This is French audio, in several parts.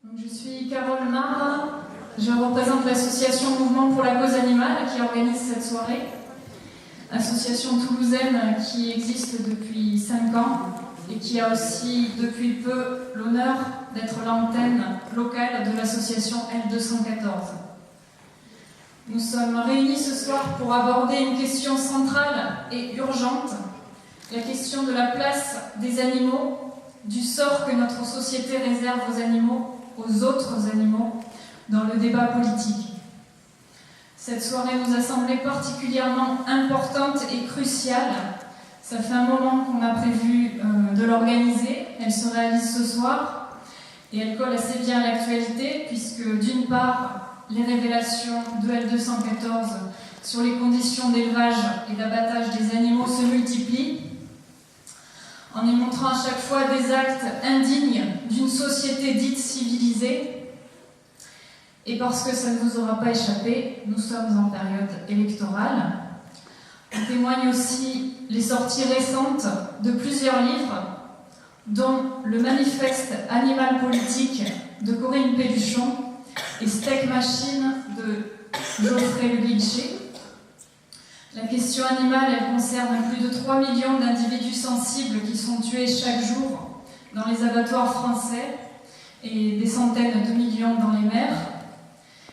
Donc, je suis Carole Marre, je représente l'association Mouvement pour la cause animale qui organise cette soirée. Association toulousaine qui existe depuis 5 ans et qui a aussi depuis peu l'honneur d'être l'antenne locale de l'association L214. Nous sommes réunis ce soir pour aborder une question centrale et urgente, la question de la place des animaux, du sort que notre société réserve aux animaux, aux autres animaux, dans le débat politique. Cette soirée nous a semblé particulièrement importante et cruciale. Ça fait un moment qu'on a prévu de l'organiser. Elle se réalise ce soir et elle colle assez bien à l'actualité puisque d'une part, les révélations de L214 sur les conditions d'élevage et d'abattage des animaux se multiplient en y montrant à chaque fois des actes indignes d'une société dite civilisée. Et parce que ça ne vous aura pas échappé, nous sommes en période électorale. On témoigne aussi les sorties récentes de plusieurs livres, dont le manifeste Animal politique de Corinne Pelluchon et Steak Machine de Geoffrey Le Guilcher. La question animale, elle concerne plus de 3 millions d'individus sensibles qui sont tués chaque jour dans les abattoirs français et des centaines de millions dans les mers.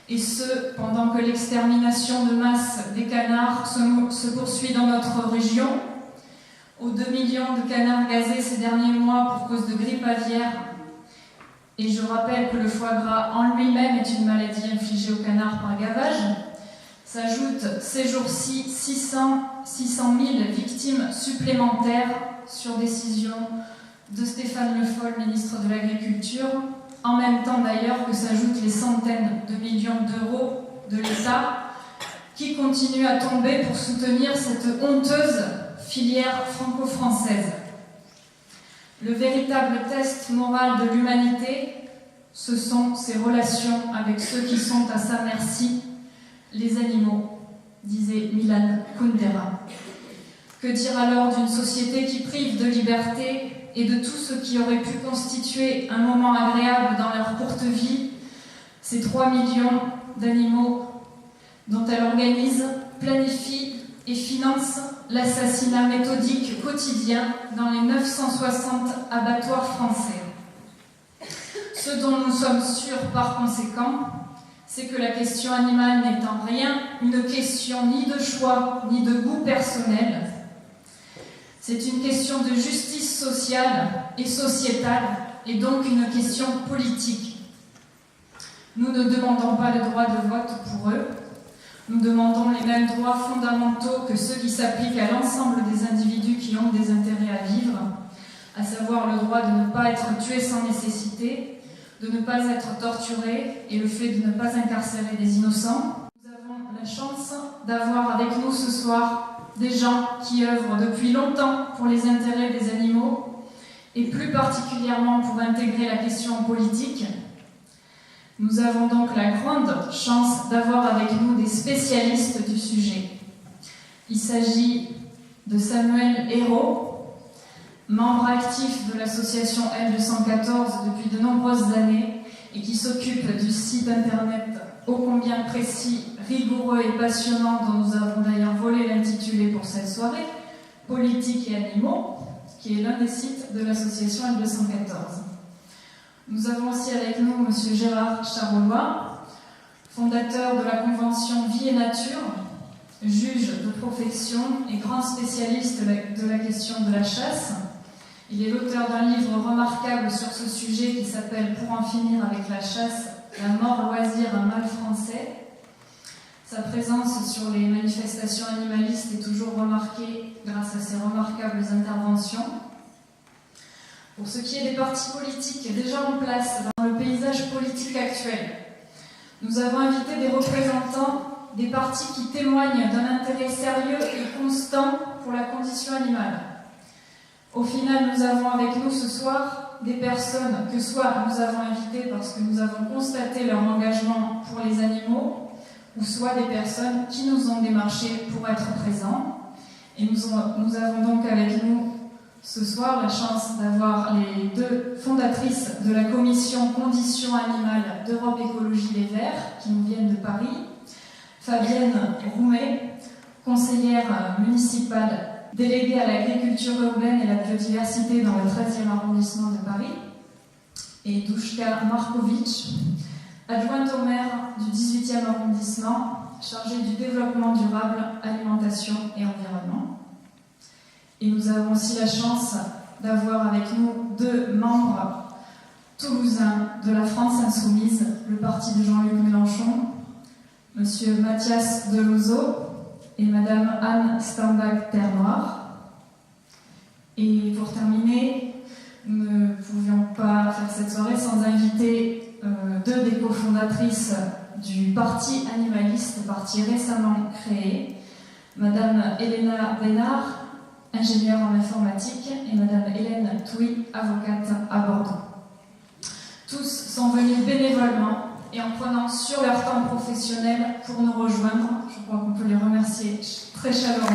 Et ce, pendant que l'extermination de masse des canards se poursuit dans notre région, aux 2 millions de canards gazés ces derniers mois pour cause de grippe aviaire. Et je rappelle que le foie gras en lui-même est une maladie infligée aux canards par gavage. S'ajoutent ces jours-ci 600 000 victimes supplémentaires sur décision de Stéphane Le Foll, ministre de l'Agriculture, en même temps d'ailleurs que s'ajoutent les centaines de millions d'euros de l'État qui continuent à tomber pour soutenir cette honteuse filière franco-française. Le véritable test moral de l'humanité, ce sont ses relations avec ceux qui sont à sa merci, les animaux, disait Milan Kundera. Que dire alors d'une société qui prive de liberté et de tout ce qui aurait pu constituer un moment agréable dans leur courte vie, ces 3 millions d'animaux dont elle organise, planifie et finance l'assassinat méthodique quotidien dans les 960 abattoirs français. Ce dont nous sommes sûrs par conséquent, c'est que la question animale n'est en rien une question ni de choix ni de goût personnel. C'est une question de justice sociale et sociétale, et donc une question politique. Nous ne demandons pas le droit de vote pour eux. Nous demandons les mêmes droits fondamentaux que ceux qui s'appliquent à l'ensemble des individus qui ont des intérêts à vivre, à savoir le droit de ne pas être tué sans nécessité, de ne pas être torturé et le fait de ne pas incarcérer des innocents. Nous avons la chance d'avoir avec nous ce soir des gens qui œuvrent depuis longtemps pour les intérêts des animaux et plus particulièrement pour intégrer la question politique. Nous avons donc la grande chance d'avoir avec nous des spécialistes du sujet. Il s'agit de Samuel Hérault, membre actif de l'association L214 depuis de nombreuses années et qui s'occupe du site internet ô combien précis, rigoureux et passionnant dont nous avons d'ailleurs volé l'intitulé pour cette soirée, Politique et animaux, qui est l'un des sites de l'association L214. Nous avons aussi avec nous M. Gérard Charolois, fondateur de la convention Vie et Nature, juge de profession et grand spécialiste de la question de la chasse. Il est l'auteur d'un livre remarquable sur ce sujet qui s'appelle « Pour en finir avec la chasse, la mort loisir, un mal français ». Sa présence sur les manifestations animalistes est toujours remarquée grâce à ses remarquables interventions. Pour ce qui est des partis politiques déjà en place dans le paysage politique actuel, nous avons invité des représentants des partis qui témoignent d'un intérêt sérieux et constant pour la condition animale. Au final, nous avons avec nous ce soir des personnes que soit nous avons invitées parce que nous avons constaté leur engagement pour les animaux, ou soit des personnes qui nous ont démarchés pour être présents. Et nous avons donc avec nous ce soir la chance d'avoir les deux fondatrices de la commission Conditions animales d'Europe Écologie Les Verts, qui nous viennent de Paris, Fabienne Roumet, conseillère municipale déléguée à l'agriculture urbaine et la biodiversité dans le 13e arrondissement de Paris, et Duška Marković, adjointe au maire du 18e arrondissement, chargée du développement durable, alimentation et environnement. Et nous avons aussi la chance d'avoir avec nous deux membres toulousains de la France Insoumise, le parti de Jean-Luc Mélenchon, Monsieur Mathias Delozo et Madame Anne Stambach-Ternoir. Et pour terminer, nous ne pouvions pas faire cette soirée sans inviter deux des cofondatrices du parti animaliste, parti récemment créé, Madame Elena Bénard, ingénieure en informatique, et Madame Hélène Touy, avocate à Bordeaux. Tous sont venus bénévolement et en prenant sur leur temps professionnel pour nous rejoindre. Je crois qu'on peut les remercier très chaleureusement.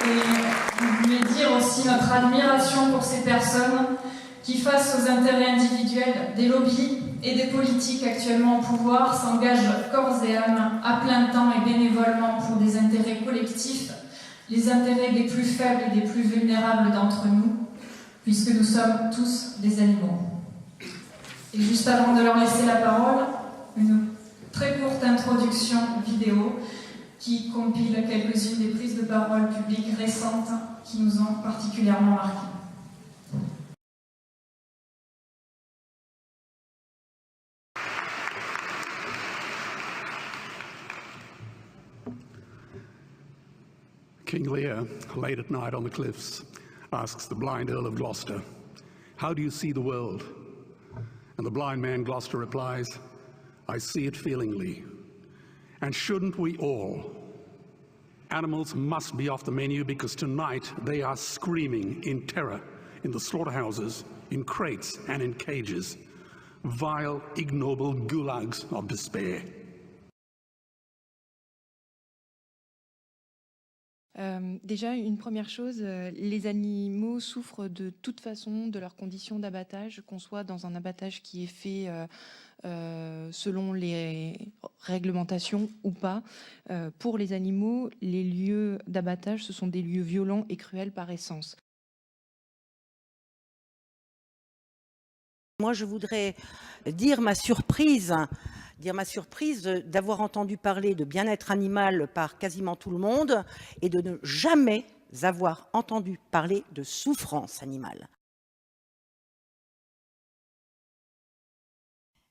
Et vous voulez dire aussi notre admiration pour ces personnes qui, face aux intérêts individuels des lobbies et des politiques actuellement au pouvoir, s'engagent corps et âme, à plein temps et bénévolement pour des intérêts collectifs, les intérêts des plus faibles et des plus vulnérables d'entre nous, puisque nous sommes tous des animaux. Et juste avant de leur laisser la parole, une très courte introduction vidéo qui compile quelques-unes des prises de parole publiques récentes qui nous ont particulièrement marquées. King Lear, late at night on the cliffs, asks the blind Earl of Gloucester, "How do you see the world?" And the blind man Gloucester replies, "I see it feelingly. And shouldn't we all? Animals must be off the menu because tonight they are screaming in terror in the slaughterhouses, in crates and in cages, vile, ignoble gulags of despair." Déjà, une première chose, les animaux souffrent de toute façon de leurs conditions d'abattage, qu'on soit dans un abattage qui est fait selon les réglementations ou pas. Pour les animaux, les lieux d'abattage, ce sont des lieux violents et cruels par essence. Moi, je voudrais dire ma surprise d'avoir entendu parler de bien-être animal par quasiment tout le monde et de ne jamais avoir entendu parler de souffrance animale.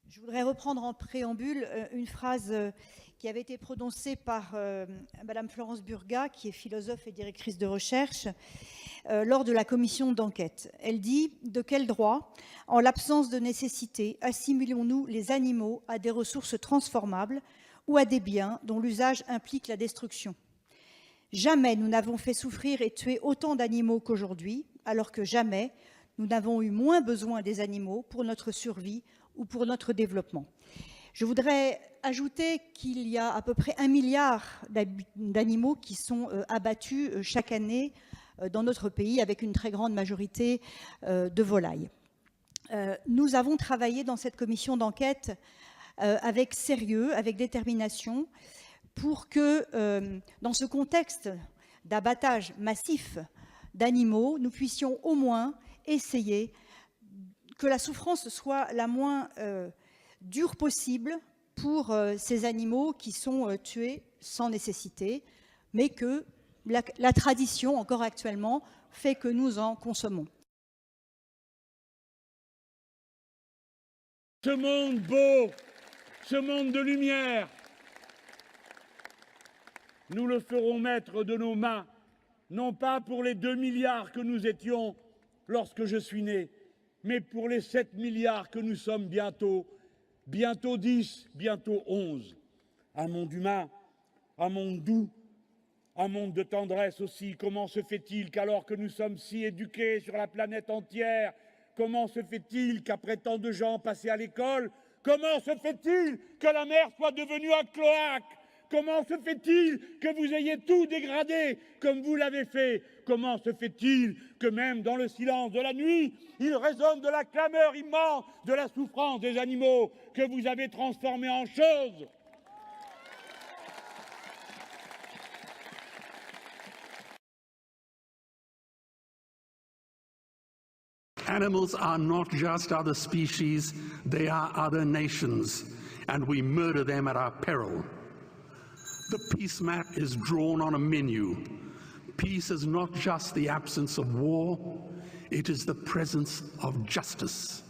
Je voudrais reprendre en préambule une phrase qui avait été prononcée par Madame Florence Burga, qui est philosophe et directrice de recherche, lors de la commission d'enquête. Elle dit « De quel droit, en l'absence de nécessité, assimilons-nous les animaux à des ressources transformables ou à des biens dont l'usage implique la destruction ? Jamais nous n'avons fait souffrir et tuer autant d'animaux qu'aujourd'hui, alors que jamais nous n'avons eu moins besoin des animaux pour notre survie ou pour notre développement. » Je voudrais ajouter qu'il y a à peu près 1 milliard d'animaux qui sont abattus chaque année dans notre pays, avec une très grande majorité de volailles. Nous avons travaillé dans cette commission d'enquête avec sérieux, avec détermination, pour que, dans ce contexte d'abattage massif d'animaux, nous puissions au moins essayer que la souffrance soit la moins dure possible pour ces animaux qui sont tués sans nécessité, mais que la tradition, encore actuellement, fait que nous en consommons. Ce monde beau, ce monde de lumière, nous le ferons maître de nos mains, non pas pour les 2 milliards que nous étions lorsque je suis né, mais pour les 7 milliards que nous sommes bientôt 10, bientôt 11. Un monde humain, un monde doux, un monde de tendresse aussi. Comment se fait-il qu'alors que nous sommes si éduqués sur la planète entière Comment se fait-il qu'après tant de gens passés à l'école, comment se fait-il que la mer soit devenue un cloaque? Comment se fait-il que vous ayez tout dégradé comme vous l'avez fait? Comment se fait-il que même dans le silence de la nuit, il résonne de la clameur immense de la souffrance des animaux que vous avez transformés en choses? Animals are not just other species, they are other nations, and we murder them at our peril. The peace map is drawn on a menu. Peace is not just the absence of war, it is the presence of justice.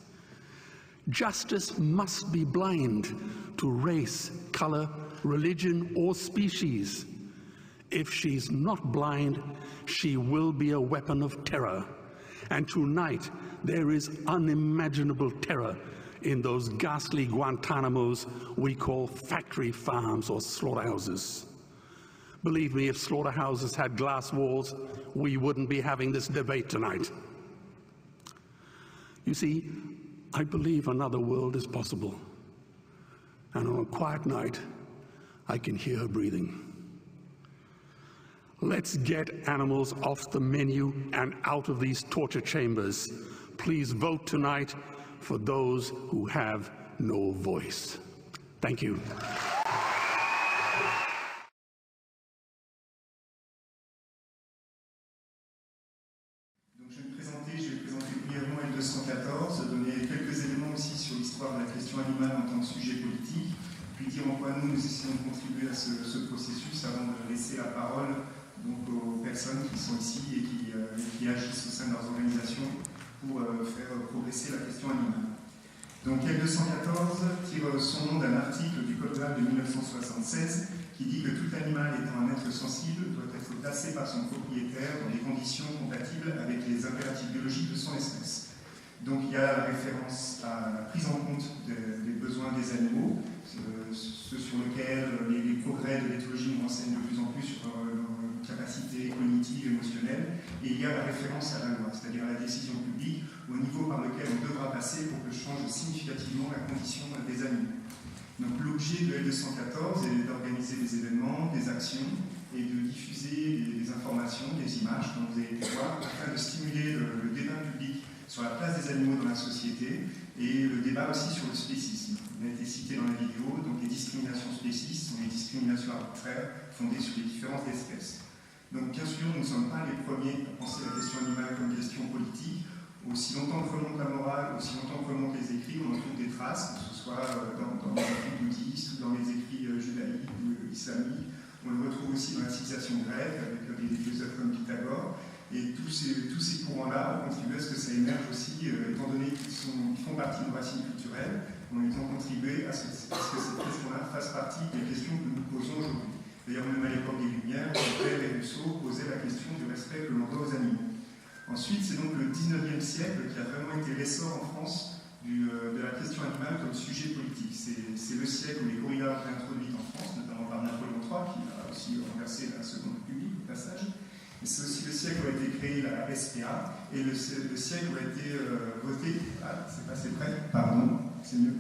Justice must be blind to race, color, religion, or species. If she's not blind, she will be a weapon of terror. And tonight, there is unimaginable terror in those ghastly Guantanamos we call factory farms or slaughterhouses. Believe me, if slaughterhouses had glass walls, we wouldn't be having this debate tonight. You see, I believe another world is possible. And on a quiet night, I can hear her breathing. Let's get animals off the menu and out of these torture chambers. Please vote tonight for those who have no voice. Thank you. Donc je vais présenter brièvement L214, donner quelques éléments aussi sur l'histoire de la question animale en tant que sujet politique, puis dire en quoi nous essayons de contribuer à ce processus avant de laisser la parole donc aux personnes qui sont ici et qui agissent au sein de leurs organisations pour faire progresser la question animale. Donc L214 tire son nom d'un article du Code rural de 1976 qui dit que tout animal étant un être sensible doit être placé par son propriétaire dans des conditions compatibles avec les impératifs biologiques de son espèce. Donc il y a la référence à la prise en compte des besoins des animaux, ceux sur lesquels les progrès de l'éthologie nous renseignent de plus en plus sur leur capacité cognitive, émotionnelle, et il y a la référence à la loi, c'est-à-dire à la décision publique, au niveau par lequel on devra passer pour que change significativement la condition des animaux. Donc l'objet de L214 est d'organiser des événements, des actions, et de diffuser des informations, des images, comme vous avez pu voir, afin de stimuler le débat public sur la place des animaux dans la société, et le débat aussi sur le spécisme. Il a été cité dans la vidéo, donc les discriminations spécistes sont les discriminations arbitraires fondées sur les différences d'espèces. Donc bien sûr, nous ne sommes pas les premiers à penser la question animale comme question politique. Aussi longtemps que remonte la morale, aussi longtemps que remontent les écrits, on en trouve des traces, que ce soit dans les écrits bouddhistes ou dans les écrits judaïques ou islamiques. On le retrouve aussi dans la civilisation grecque, avec des philosophes comme Pythagore. Et tous ces courants-là ont contribué à ce que ça émerge aussi, étant donné qu'ils font partie de nos racines culturelles, ils ont contribué à ce que cette question-là fasse partie des questions que nous posons aujourd'hui. D'ailleurs, même à l'époque des Lumières, Voltaire et Rousseau posaient la question du respect que l'on doit aux animaux. Ensuite, c'est donc le 19e siècle qui a vraiment été l'essor en France de la question animale comme sujet politique. C'est le siècle où les corridas ont été introduites en France, notamment par Napoléon III, qui a aussi renversé la Seconde République au passage. Et c'est aussi le siècle où a été créée la SPA, et le siècle où a été voté... Ah, c'est passé près, pardon, c'est mieux.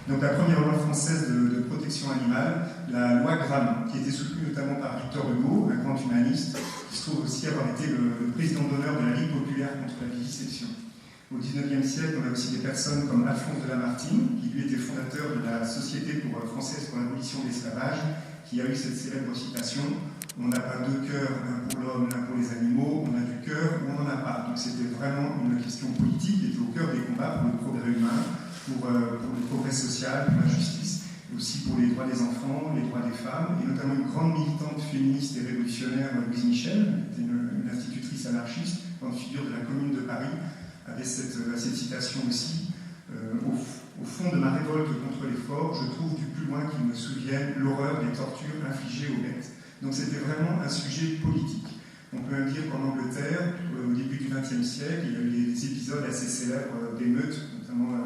Donc la première loi française de protection animale, la loi Grammont, qui était soutenue notamment par Victor Hugo, un grand humaniste, qui se trouve aussi avoir été le président d'honneur de la Ligue populaire contre la vivisection. Au XIXe siècle, on a aussi des personnes comme Alphonse de Lamartine, qui lui était fondateur de la Société française pour l'abolition de l'esclavage, qui a eu cette célèbre citation « On n'a pas deux cœurs, l'un pour l'homme, l'un pour les animaux, on a du cœur ou on n'en a pas ». Donc c'était vraiment une question politique qui était au cœur des combats pour le progrès humain, pour le progrès social, pour la justice, et aussi pour les droits des enfants, les droits des femmes, et notamment une grande militante féministe et révolutionnaire, Louise Michel, qui était une institutrice anarchiste, grande figure de la Commune de Paris, avait cette citation aussi. Au fond de ma révolte contre les forts, je trouve du plus loin qu'ils me souviennent l'horreur des tortures infligées aux bêtes. Donc c'était vraiment un sujet politique. On peut même dire qu'en Angleterre, au début du XXe siècle, il y a eu des épisodes assez célèbres d'émeutes, notamment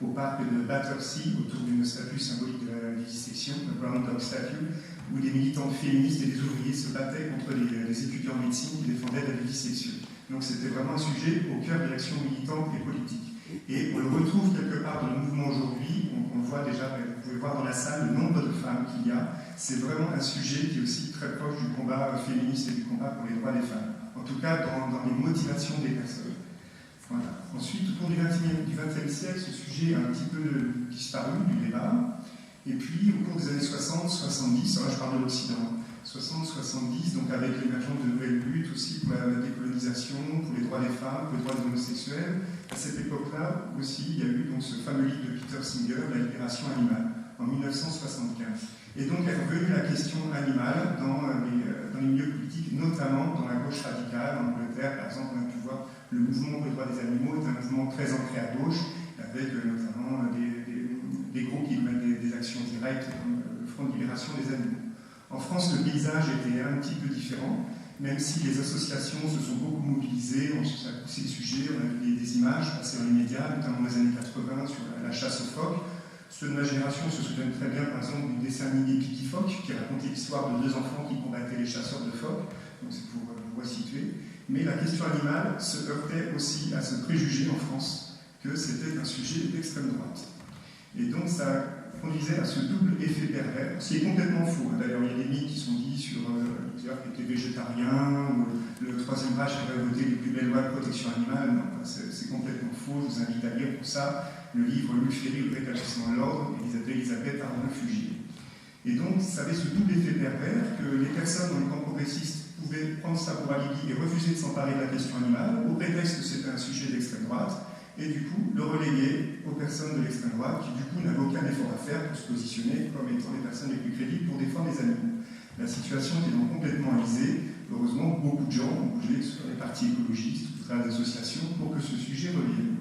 au parc de Battersea, autour d'une statue symbolique de la vivisection, le Brown Dog Statue, où des militantes féministes et des ouvriers se battaient contre les étudiants en médecine qui défendaient la vivisection. Donc c'était vraiment un sujet au cœur des actions militantes et politiques. Et on le retrouve quelque part dans le mouvement aujourd'hui. On voit déjà, vous pouvez voir dans la salle le nombre de femmes qu'il y a. C'est vraiment un sujet qui est aussi très proche du combat féministe et du combat pour les droits des femmes. En tout cas, dans les motivations des personnes. Voilà. Ensuite, au cours du XXe siècle, ce sujet a un petit peu disparu du débat. Et puis, au cours des années 60-70, là je parle de l'Occident, 60-70, donc avec l'émergence de nouvelles luttes aussi pour la décolonisation, pour les droits des femmes, pour les droits des homosexuels. À cette époque-là aussi, il y a eu donc ce fameux livre de Peter Singer, La libération animale, en 1975. Et donc est revenue la question animale dans les milieux politiques, notamment dans la gauche radicale. En Angleterre, par exemple, on a pu voir le mouvement pour les droits des animaux est un mouvement très ancré à gauche, avec notamment des groupes qui mènent des actions directes, comme le Front de libération des animaux. En France, le paysage était un petit peu différent, même si les associations se sont beaucoup mobilisées, on a poussé le sujet, on a vu des images passées dans les médias, notamment dans les années 80 sur la chasse aux phoques. Ceux de ma génération se souviennent très bien, par exemple, du dessin animé Picky Phoque, qui racontait l'histoire de deux enfants qui combattaient les chasseurs de phoques, donc c'est pour vous resituer. Mais la question animale se heurtait aussi à ce préjugé en France que c'était un sujet d'extrême droite. Et donc ça conduisait à ce double effet pervers, ce qui est complètement faux. D'ailleurs, il y a des mythes qui sont dits sur plusieurs qui étaient végétariens, ou le Troisième Reich avait voté les plus belles lois de protection animale. Non, c'est complètement faux. Je vous invite à lire pour ça le livre Luc Ferry, Le rétablissement de l'ordre, d'Elisabeth Arnaud-Fugier. Et donc, ça avait ce double effet pervers que les personnes dans les camps progressistes pouvaient prendre ça pour alibi et refuser de s'emparer de la question animale, au prétexte que c'était un sujet d'extrême droite, et du coup le reléguer aux personnes de l'extrême droite qui du coup n'avaient aucun effort à faire pour se positionner comme étant les personnes les plus crédibles pour défendre les animaux. La situation était donc complètement alisée. Heureusement, beaucoup de gens ont bougé, que ce soit les partis écologistes ou les associations, pour que ce sujet revienne.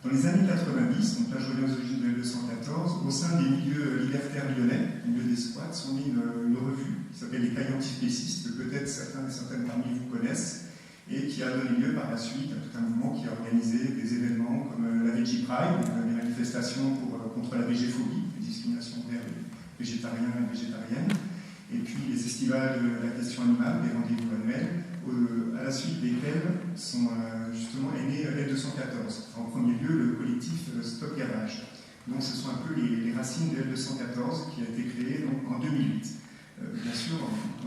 Dans les années 90, donc là je reviens aux origines de L214, au sein des milieux libertaires lyonnais, au milieu des squats, sont mis une revue qui s'appelle Les Cahiers antispécistes, que peut-être certains et certaines parmi vous connaissent, et qui a donné lieu par la suite à tout un mouvement qui a organisé des événements comme la Veggie Pride, des manifestations contre la végéphobie, les discriminations envers les végétariens et végétariennes, et puis les festivals de la question animale, des rendez-vous annuels, à la suite desquels justement est né L214. En premier lieu, le collectif Stop Gavage. Donc ce sont un peu les racines de L214 qui a été créé donc, en 2008. Bien sûr,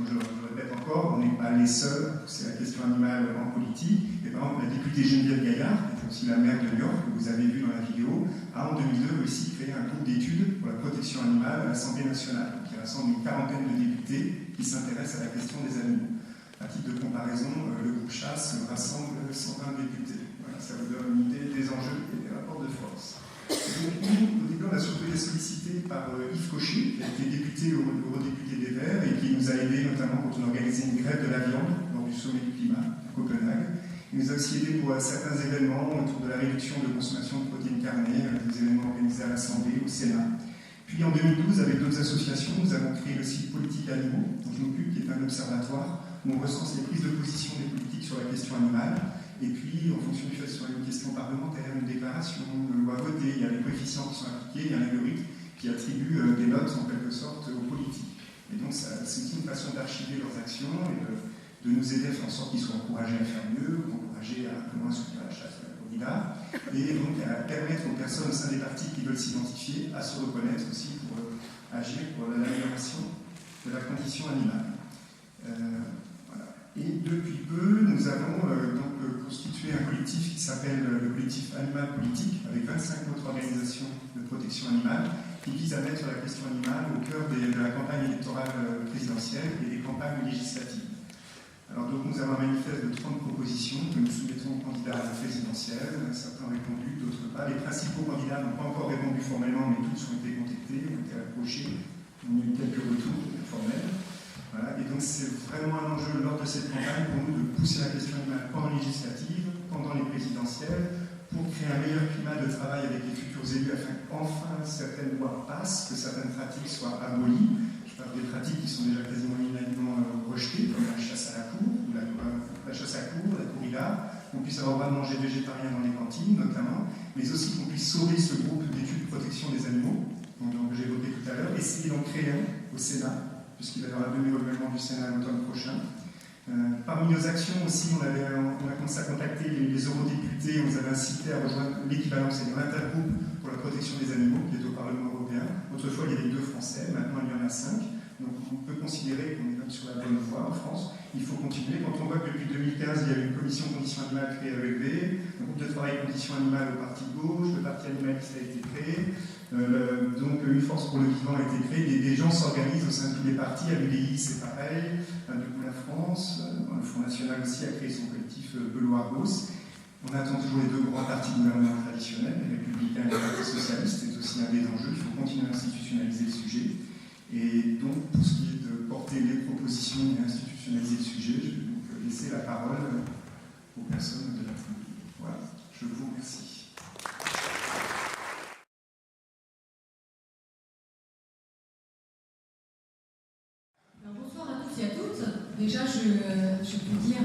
je le répète encore, on n'est pas les seuls, c'est la question animale en politique. Et par exemple, la députée Geneviève Gaillard, qui est aussi la maire de New York, que vous avez vu dans la vidéo, a en 2002 aussi créé un groupe d'études pour la protection animale à l'Assemblée nationale, qui rassemble une quarantaine de députés qui s'intéressent à la question des animaux. À titre de comparaison, le groupe Chasse rassemble 120 députés. Voilà, ça vous donne une idée des enjeux et des rapports de force. Donc, au début, on a surtout été sollicité par Yves Cochet, qui a été député eurodéputé des Verts et qui nous a aidés notamment quand on organisait une grève de la viande lors du sommet du climat à Copenhague. Il nous a aussi aidés pour certains événements autour de la réduction de consommation de protéines carnées, des événements organisés à l'Assemblée, au Sénat. Puis en 2012, avec d'autres associations, nous avons créé le site Politique Animaux, dont je m'occupe, qui est un observatoire où on recense les prises de position des politiques sur la question animale. Et puis, en fonction du fait que ce soit une question parlementaire, une déclaration, une loi votée, il y a des coefficients qui sont appliqués, il y a un algorithme qui attribue des notes en quelque sorte aux politiques. Et donc, c'est aussi une façon d'archiver leurs actions et de nous aider à faire en sorte qu'ils soient encouragés à faire mieux, encouragés à un peu moins soutenir la chasse de la corrida, et donc à permettre aux personnes au sein des partis qui veulent s'identifier à se reconnaître aussi pour agir pour l'amélioration de la condition animale. Et depuis peu, nous avons constitué un collectif qui s'appelle le collectif Animal Politique, avec 25 autres organisations de protection animale, qui vise à mettre la question animale au cœur de la campagne électorale présidentielle et des campagnes législatives. Alors donc nous avons un manifeste de 30 propositions que nous soumettons aux candidats à la présidentielle. Certains ont répondu, d'autres pas. Les principaux candidats n'ont pas encore répondu formellement, mais tous ont été contactés, ont été approchés. On a eu quelques retours formels. Voilà, et donc c'est vraiment un enjeu lors de cette campagne pour nous de pousser la question animale pendant les législatives, pendant les présidentielles, pour créer un meilleur climat de travail avec les futurs élus afin qu'enfin certaines lois passent, que certaines pratiques soient abolies. Je parle des pratiques qui sont déjà quasiment unanimement rejetées, comme la chasse à la cour, ou la chasse à cour, la corrida, qu'on puisse avoir le droit de manger végétarien dans les cantines notamment, mais aussi qu'on puisse sauver ce groupe d'études de protection des animaux, dont j'ai évoqué tout à l'heure, essayer d'en créer un au Sénat, puisqu'il va y avoir un demi-renouvellement du Sénat l'automne prochain, Parmi nos actions aussi, on a commencé à contacter les eurodéputés, on les avait incités à rejoindre l'équivalent, c'est l'intergroupe pour la protection des animaux qui est au Parlement européen. Autrefois, il y avait 2 Français, maintenant il y en a 5. Donc on peut considérer qu'on est même sur la bonne voie en France. Il faut continuer. Quand on voit que depuis 2015, il y a eu une commission conditions animales créée à l'EV, un groupe de travail conditions animales au Parti de gauche, le Parti animaliste a été créé, donc une force pour le vivant a été créée, des gens s'organisent au sein de tous les partis, à l'UDI c'est pareil, du coup la France, le Front National aussi a créé son collectif Beloit-Ros. On attend toujours les 2 grands partis gouvernementaux traditionnels, les Républicains et le Parti Socialiste, c'est aussi un des enjeux, il faut continuer à institutionnaliser le sujet. Et donc, pour ce qui est de porter les propositions et institutionnaliser le sujet, je vais donc laisser la parole aux personnes de la tribune. Voilà, je vous remercie. Alors, bonsoir à tous et à toutes. Déjà, je peux dire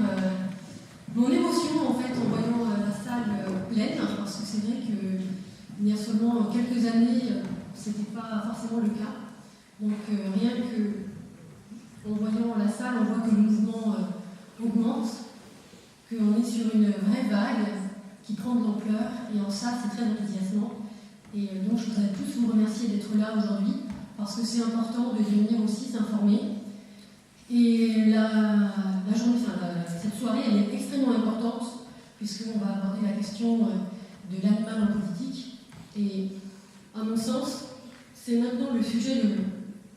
mon émotion en fait en voyant la salle pleine, parce que c'est vrai qu'il y a seulement quelques années, ce n'était pas forcément le cas. Donc rien que en voyant la salle, on voit que le mouvement augmente, qu'on est sur une vraie vague qui prend de l'ampleur, et en ça c'est très enthousiasmant. Et donc je voudrais tous vous remercier d'être là aujourd'hui, parce que c'est important de venir aussi s'informer. Et cette soirée elle est extrêmement importante, puisqu'on va aborder la question de l'animal en politique. Et à mon sens, c'est maintenant le sujet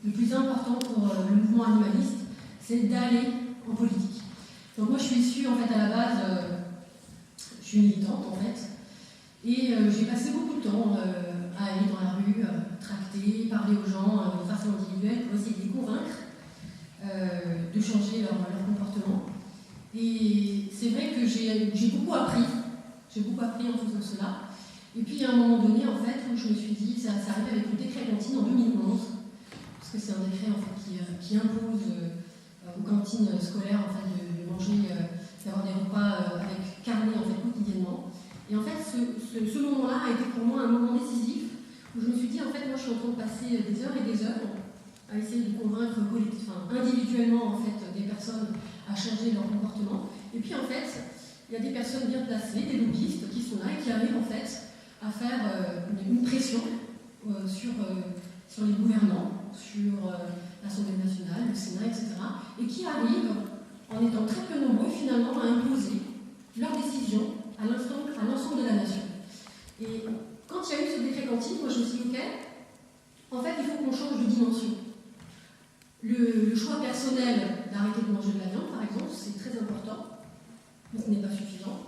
le plus important pour le mouvement animaliste, c'est d'aller en politique. Donc moi je suis issue en fait à la base, je suis militante en fait, et j'ai passé beaucoup de temps à aller dans la rue, tracter, parler aux gens de façon individuelle pour essayer de les convaincre de changer leur comportement. Et c'est vrai que j'ai beaucoup appris en faisant cela. Et puis à un moment donné en fait où je me suis dit, ça arrivé avec le décret cantine en 2011. Parce que c'est un décret en fait, qui impose aux cantines scolaires en fait, de manger, d'avoir des repas avec carnet en fait, quotidiennement. Et en fait, ce moment-là a été pour moi un moment décisif où je me suis dit, en fait, moi je suis en train de passer des heures et des heures à essayer de convaincre individuellement en fait, des personnes à changer leur comportement. Et puis en fait, il y a des personnes bien placées, des lobbyistes qui sont là et qui arrivent en fait à faire une pression sur les gouvernants, sur l'Assemblée nationale, le Sénat, etc., et qui arrivent, en étant très peu nombreux, finalement, à imposer leurs décisions à l'ensemble de la nation. Et quand il y a eu ce décret cantine, moi je me suis dit, ok, en fait, il faut qu'on change de dimension. Le choix personnel d'arrêter de manger de la viande, par exemple, c'est très important, mais ce n'est pas suffisant.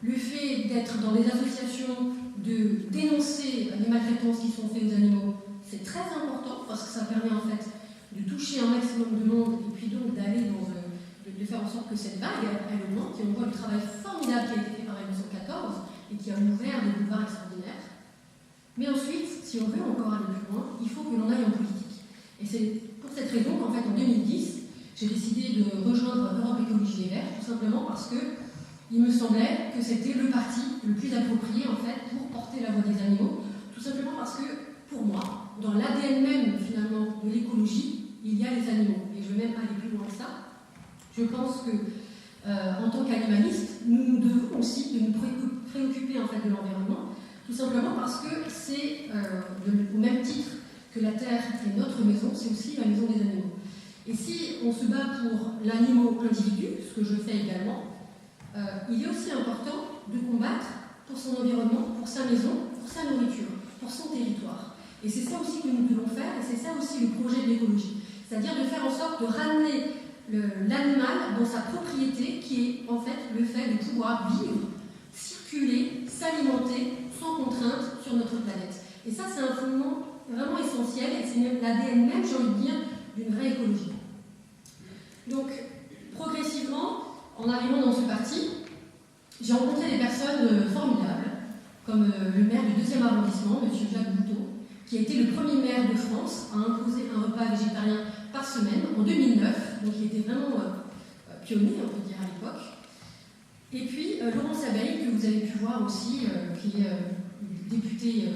Le fait d'être dans des associations, de dénoncer les maltraitances qui sont faites aux animaux, c'est très important parce que ça permet en fait de toucher un maximum de monde et puis donc d'aller de faire en sorte que cette vague elle augmente. Et on voit le travail formidable qui a été fait par la 1914 et qui a ouvert des boulevards extraordinaires. Mais ensuite, si on veut encore aller plus loin, il faut que l'on aille en politique. Et c'est pour cette raison qu'en fait en 2010, j'ai décidé de rejoindre Europe Écologie Les Verts, tout simplement parce que il me semblait que c'était le parti le plus approprié en fait pour porter la voix des animaux, tout simplement parce que pour moi, dans l'ADN même finalement de l'écologie, il y a les animaux. Et je vais même aller plus loin que ça. Je pense que en tant qu'animalistes, nous devons aussi de nous préoccuper en fait de l'environnement, tout simplement parce que c'est au même titre que la terre est notre maison, c'est aussi la maison des animaux. Et si on se bat pour l'animal individu, ce que je fais également, il est aussi important de combattre pour son environnement, pour sa maison, pour sa nourriture, pour son territoire. Et c'est ça aussi que nous devons faire, et c'est ça aussi le projet de l'écologie. C'est-à-dire de faire en sorte de ramener l'animal dans sa propriété, qui est en fait le fait de pouvoir vivre, circuler, s'alimenter sans contrainte sur notre planète. Et ça, c'est un fondement vraiment essentiel, et c'est l'ADN même, j'ai envie de dire, d'une vraie écologie. Donc, progressivement, en arrivant dans ce parti, j'ai rencontré des personnes formidables, comme le maire du 2e arrondissement, M. Jacques Boutot, qui a été le premier maire de France à imposer un repas végétarien par semaine en 2009, donc il était vraiment pionnier, on peut dire, à l'époque. Et puis Laurence Abeille, que vous avez pu voir aussi, qui est députée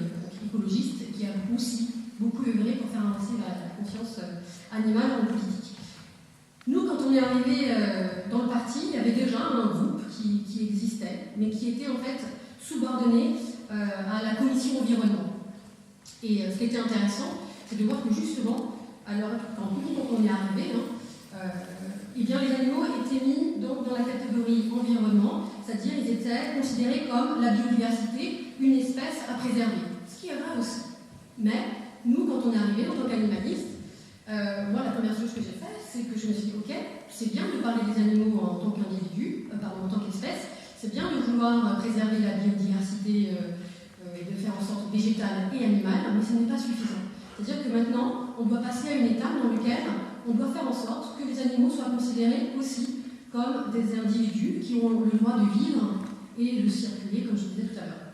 écologiste, qui a aussi beaucoup œuvré pour faire avancer la conscience animale en politique. Nous, quand on est arrivé dans le parti, il y avait déjà un groupe qui existait, mais qui était en fait subordonné à la commission environnement. Et ce qui était intéressant, c'est de voir que justement, alors quand on est arrivé, eh bien, les animaux étaient mis donc, dans la catégorie environnement, c'est-à-dire ils étaient considérés comme la biodiversité, une espèce à préserver, ce qui est vrai aussi. Mais nous, quand on est arrivé en tant qu'animaliste, moi, la première chose que j'ai faite, c'est que je me suis dit, ok, c'est bien de parler des animaux en tant qu'individu, en tant qu'espèce, c'est bien de vouloir préserver la biodiversité et de faire en sorte végétale et animale, mais ce n'est pas suffisant. C'est-à-dire que maintenant, on doit passer à une étape dans laquelle on doit faire en sorte que les animaux soient considérés aussi comme des individus qui ont le droit de vivre et de circuler, comme je disais tout à l'heure.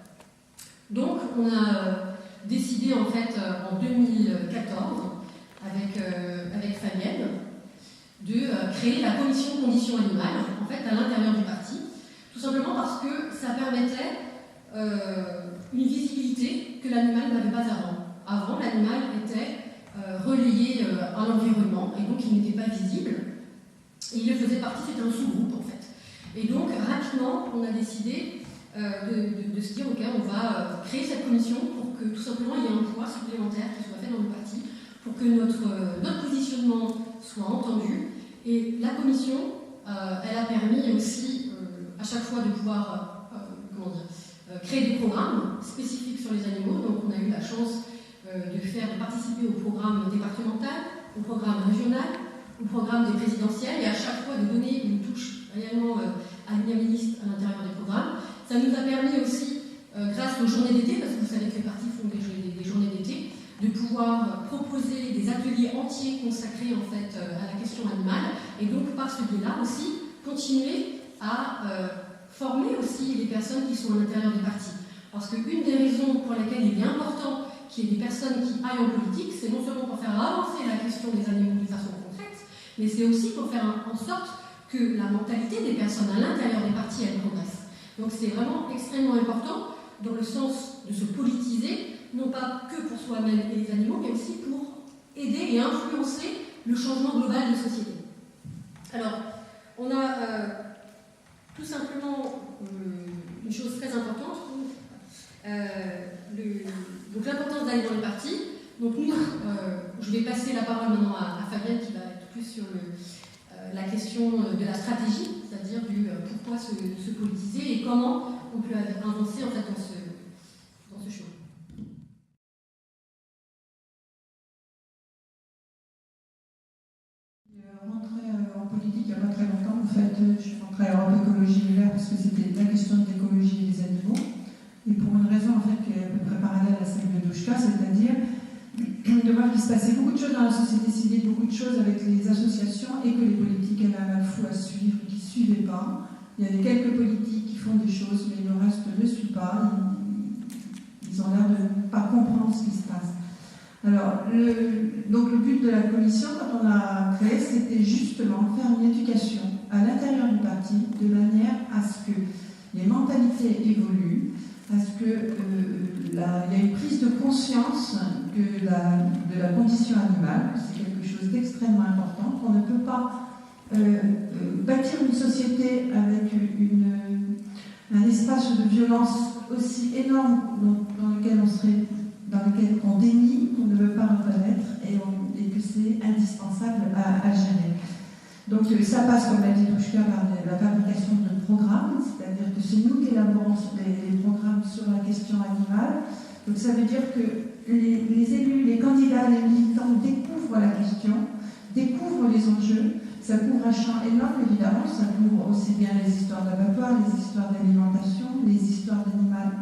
Donc, on a décidé en fait en 2014 avec Fabienne de créer la commission conditions animales en fait à l'intérieur du parti, tout simplement parce que ça permettait une visibilité que l'animal n'avait pas avant. Avant, l'animal était relayé à l'environnement et donc il n'était pas visible. Et il faisait partie, c'était un sous-groupe en fait. Et donc rapidement, on a décidé de se dire ok, on va créer cette commission pour que tout simplement il y ait un poids supplémentaire qui soit fait dans le parti, pour que notre positionnement soit entendu. Et la commission, elle a permis aussi à chaque fois de pouvoir créer des programmes spécifiques sur les animaux. Donc on a eu la chance de participer au programme départemental, au programme régional, au programme des présidentielles, et à chaque fois de donner une touche réellement animaliste à l'intérieur des programmes. Ça nous a permis aussi, grâce aux journées d'été, parce que vous savez que les partis font des journées d'été, de pouvoir proposer des ateliers entiers consacrés en fait à la question animale, et donc par ce biais-là aussi continuer à former aussi les personnes qui sont à l'intérieur des partis. Parce qu'une des raisons pour lesquelles il est important qu'il y ait des personnes qui aillent en politique, c'est non seulement pour faire avancer la question des animaux de façon concrète, mais c'est aussi pour faire en sorte que la mentalité des personnes à l'intérieur des partis, elle progresse. Donc c'est vraiment extrêmement important dans le sens de se politiser, non pas que pour soi-même et les animaux, mais aussi pour aider et influencer le changement global de société. Alors, on a tout simplement une chose très importante, donc l'importance d'aller dans les partis. Donc nous, je vais passer la parole maintenant à Fabienne qui va être plus sur la question de la stratégie, c'est-à-dire du pourquoi se politiser et comment on peut avancer en fait dans ce chemin. Rentrée en politique il n'y a pas très longtemps, en fait, je suis rentrée à Europe Écologie Hiver parce que c'était la question de l'écologie et des animaux, et pour une raison en fait qui est à peu près parallèle à celle de Douchka, c'est-à-dire de voir qu'il se passait beaucoup de choses dans la société civile, beaucoup de choses avec les associations, et que les politiques avaient un flou à suivre, qui ne suivaient pas. Il y avait quelques politiques qui font des choses, mais le reste ne suit pas. Ils ont l'air de ne pas comprendre ce qui se passe. Alors, donc le but de la commission, quand on a créé, c'était justement faire une éducation à l'intérieur du parti, de manière à ce que les mentalités évoluent, à ce qu'il y ait une prise de conscience de la condition animale. C'est quelque chose d'extrêmement important, qu'on ne peut pas bâtir une société avec un espace de violence aussi énorme dans lequel on dénie, qu'on ne veut pas reconnaître, et que c'est indispensable à gérer. Donc ça passe, comme l'a dit Douchka, par la fabrication de programmes, c'est-à-dire que c'est nous qui élaborons les programmes sur la question animale. Donc ça veut dire que les élus, les candidats, les militants découvrent la question, découvrent les enjeux. Ça couvre un champ énorme, évidemment. Ça couvre aussi bien les histoires d'abattoirs, les histoires d'alimentation, les histoires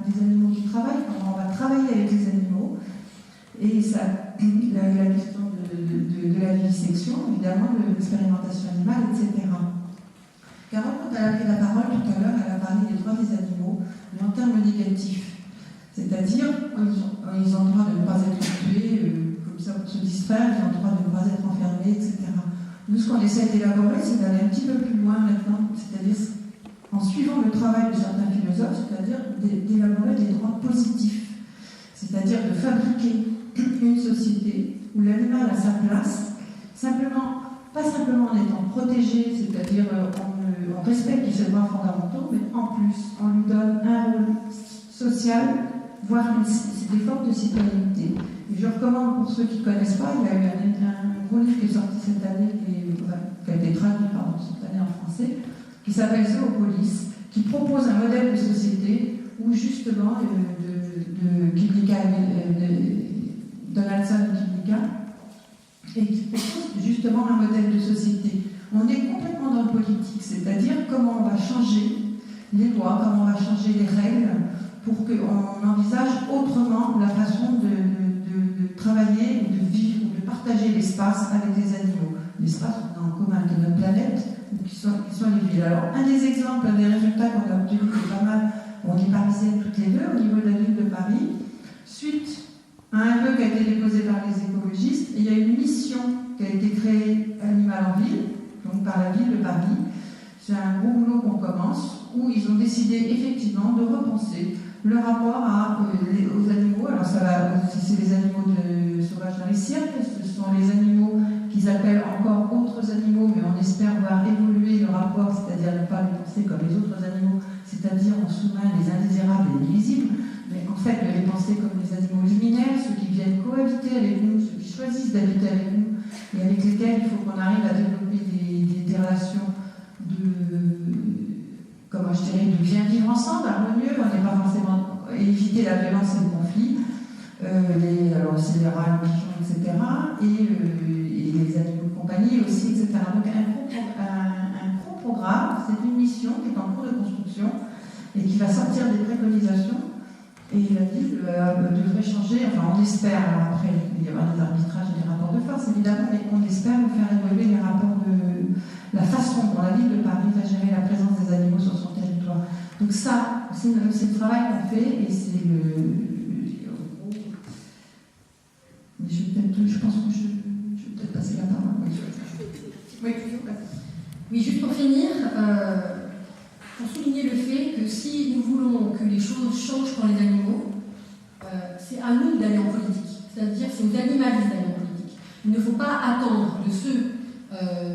des animaux qui travaillent, comment on va travailler avec les animaux. Et ça, la question de la vivisection, évidemment, de l'expérimentation animale, etc. Carole, quand elle a pris la parole tout à l'heure, elle a parlé des droits des animaux, mais en termes négatifs. C'est-à-dire, ils ont le droit de ne pas être tués, comme ça pour se distraire, ils ont le droit de ne pas être enfermés, etc. Nous, ce qu'on essaie d'élaborer, c'est d'aller un petit peu plus loin maintenant, c'est-à-dire en suivant le travail de certains philosophes, c'est-à-dire d'élaborer des droits positifs, c'est-à-dire de fabriquer une société où l'animal a sa place, simplement pas simplement en étant protégé, c'est-à-dire on respecte ses droits fondamentaux, mais en plus, on lui donne un rôle social, voire des formes de citoyenneté. Et je recommande pour ceux qui ne connaissent pas, il y a eu un gros livre qui est sorti cette année, qui a été traduit cette année en français, qui s'appelle Zoopolis, qui propose un modèle de société où justement, Donaldson Kiplica, et qui propose justement un modèle de société. On est complètement dans le politique, c'est-à-dire comment on va changer les lois, comment on va changer les règles pour qu'on envisage autrement la façon de travailler, de vivre, de partager l'espace avec les animaux. L'espace qu'on a en commun de notre planète, qui sont les villes. Alors, un des exemples, un des résultats qu'on a obtenus, c'est pas mal, on est parisiennes toutes les deux, au niveau de la ville de Paris, suite à un vœu qui a été déposé par les écologistes, et il y a une mission qui a été créée Animal en ville, donc par la ville de Paris. C'est un gros boulot qu'on commence, où ils ont décidé effectivement de repenser le rapport aux animaux. Alors ça va, c'est les animaux sauvages dans les cirques, ce sont les animaux qu'ils appellent encore autres animaux, mais on espère voir évoluer le rapport, c'est-à-dire ne pas les penser comme les autres animaux, c'est-à-dire en sous-main les indésirables et les nuisibles, mais en fait de les penser comme les animaux liminaires, ceux qui viennent cohabiter avec nous, ceux qui choisissent d'habiter avec nous, et avec lesquels il faut qu'on arrive à développer des relations de bien vivre ensemble, harmonieux, on n'est pas forcément éviter la violence et le conflit, alors c'est les rats, les pigeons, etc., et les animaux de compagnie aussi, etc. Donc un gros programme, c'est une mission qui est en cours de construction et qui va sortir des préconisations, et la ville devrait changer, enfin on espère, alors après il y aura des arbitrages et des rapports de force évidemment, mais on espère faire évoluer les rapports la façon dont la ville de Paris va gérer la présence des animaux sur son territoire. Donc ça, c'est le travail qu'on fait, et c'est mais je pense que je vais peut-être passer la parole. Oui, juste pour finir, pour souligner le fait que si nous voulons que les choses changent pour les animaux, c'est à nous d'aller en politique. C'est-à-dire c'est aux animalistes d'aller en politique. Il ne faut pas attendre de ceux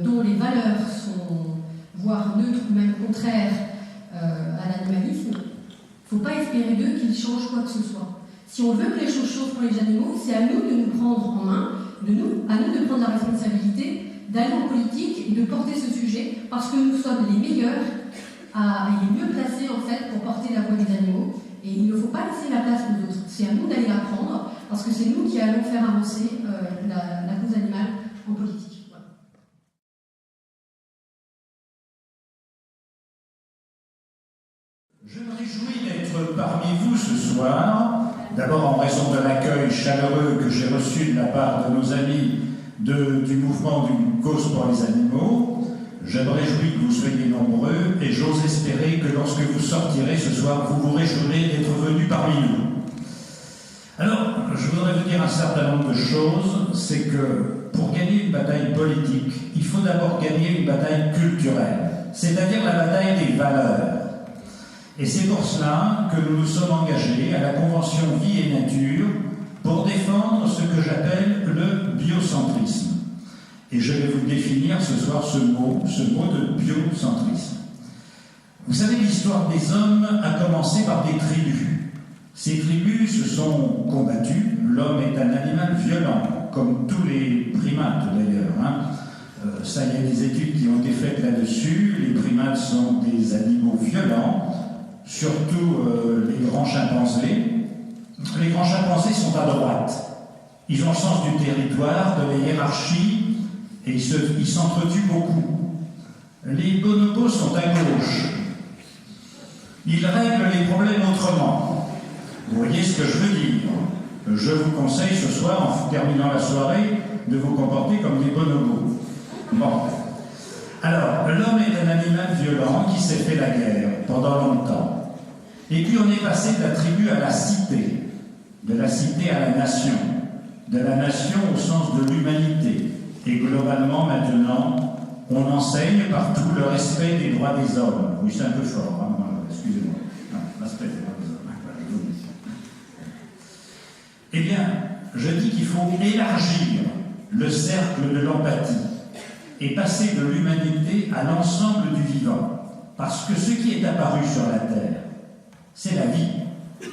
dont les valeurs sont, voire neutres, ou même contraires à l'animalisme. Il ne faut pas espérer d'eux qu'ils changent quoi que ce soit. Si on veut que les choses changent pour les animaux, c'est à nous de nous prendre en main, à nous de prendre la responsabilité d'aller en politique et de porter ce sujet, parce que nous sommes les meilleurs et les mieux placés en fait pour porter la voix des animaux. Et il ne faut pas laisser la place aux autres. C'est à nous d'aller la prendre, parce que c'est nous qui allons faire avancer la cause animale en politique. Je me réjouis d'être parmi vous ce soir, d'abord en raison de l'accueil chaleureux que j'ai reçu de la part de nos amis du mouvement d'une cause pour les animaux. Je me réjouis que vous soyez nombreux et j'ose espérer que lorsque vous sortirez ce soir, vous vous réjouirez d'être venus parmi nous. Alors, je voudrais vous dire un certain nombre de choses. C'est que pour gagner une bataille politique, il faut d'abord gagner une bataille culturelle, c'est-à-dire la bataille des valeurs. Et c'est pour cela que nous nous sommes engagés à la Convention Vie et Nature pour défendre ce que j'appelle le biocentrisme. Et je vais vous définir ce soir ce mot de biocentrisme. Vous savez, l'histoire des hommes a commencé par des tribus. Ces tribus se sont combattues. L'homme est un animal violent, comme tous les primates d'ailleurs. Ça, il y a des études qui ont été faites là-dessus. Les primates sont des animaux violents. Surtout les grands chimpanzés. Les grands chimpanzés sont à droite. Ils ont le sens du territoire, de la hiérarchie, et ils s'entretuent beaucoup. Les bonobos sont à gauche. Ils règlent les problèmes autrement. Vous voyez ce que je veux dire? Je vous conseille ce soir, en terminant la soirée, de vous comporter comme des bonobos. Bon. Alors, l'homme est un animal violent qui s'est fait la guerre pendant longtemps. Et puis on est passé de la tribu à la cité, de la cité à la nation au sens de l'humanité. Et globalement, maintenant, on enseigne partout le respect des droits des hommes. Oui, c'est un peu fort, hein, excusez-moi. Respect des droits des hommes. Eh bien, je dis qu'il faut élargir le cercle de l'empathie. et passer de l'humanité à l'ensemble du vivant. Parce que ce qui est apparu sur la Terre, c'est la vie.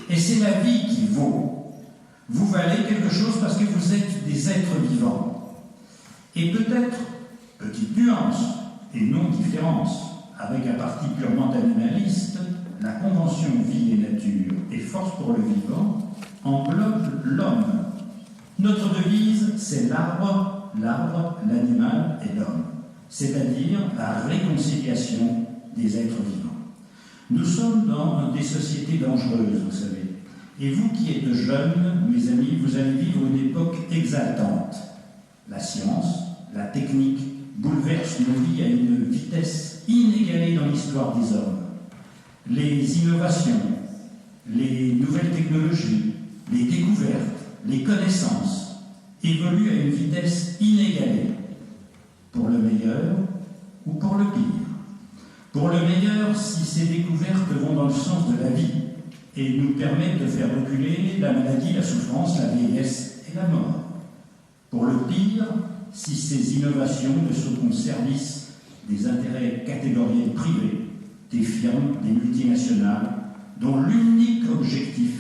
Et c'est la vie qui vaut. Vous valez quelque chose parce que vous êtes des êtres vivants. Et peut-être, petite nuance et non-différence, avec un parti purement animaliste, la Convention Vie et Nature et Force pour le Vivant englobe l'homme. Notre devise, c'est l'arbre, l'animal et l'homme, c'est-à-dire la réconciliation des êtres vivants. Nous sommes dans des sociétés dangereuses, vous savez. Et vous qui êtes jeunes, mes amis, vous allez vivre une époque exaltante. La science, la technique bouleversent nos vies à une vitesse inégalée dans l'histoire des hommes. Les innovations, les nouvelles technologies, les découvertes, les connaissances évoluent à une vitesse inégalée, pour le meilleur ou pour le pire. Pour le meilleur, si ces découvertes vont dans le sens de la vie et nous permettent de faire reculer la maladie, la souffrance, la vieillesse et la mort. Pour le pire, si ces innovations ne sont au service des intérêts catégoriels privés, des firmes, des multinationales, dont l'unique objectif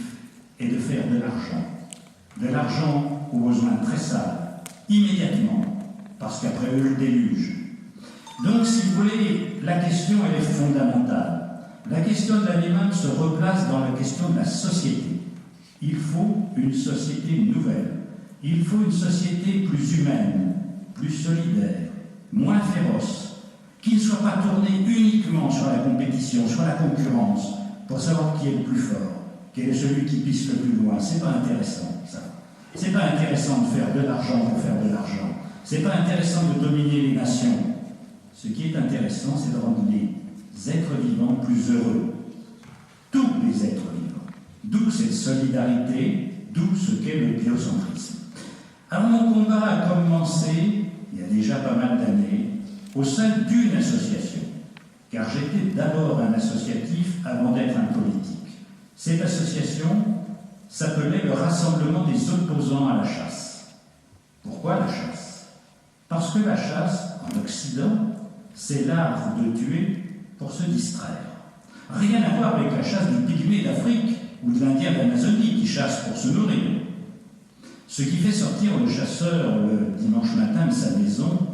est de faire de l'argent aux besoins très sales, immédiatement, parce qu'après eux le déluge. Donc, si vous voulez, la question, elle est fondamentale. La question de l'animal se replace dans la question de la société. Il faut une société nouvelle. Il faut une société plus humaine, plus solidaire, moins féroce, qui ne soit pas tournée uniquement sur la compétition, sur la concurrence, pour savoir qui est le plus fort, quel est celui qui pisse le plus loin. C'est pas intéressant, ça. C'est pas intéressant de faire de l'argent pour faire de l'argent. C'est pas intéressant de dominer les nations. Ce qui est intéressant, c'est de rendre les êtres vivants plus heureux. Tous les êtres vivants. D'où cette solidarité, d'où ce qu'est le biocentrisme. Alors mon combat a commencé, il y a déjà pas mal d'années, au sein d'une association, car j'étais d'abord un associatif avant d'être un politique. Cette association s'appelait le Rassemblement des opposants à la chasse. Pourquoi la chasse? Parce que la chasse, en Occident, c'est l'art de tuer pour se distraire. Rien à voir avec la chasse du pygmée d'Afrique ou de l'Indien d'Amazonie qui chasse pour se nourrir. Ce qui fait sortir le chasseur le dimanche matin de sa maison,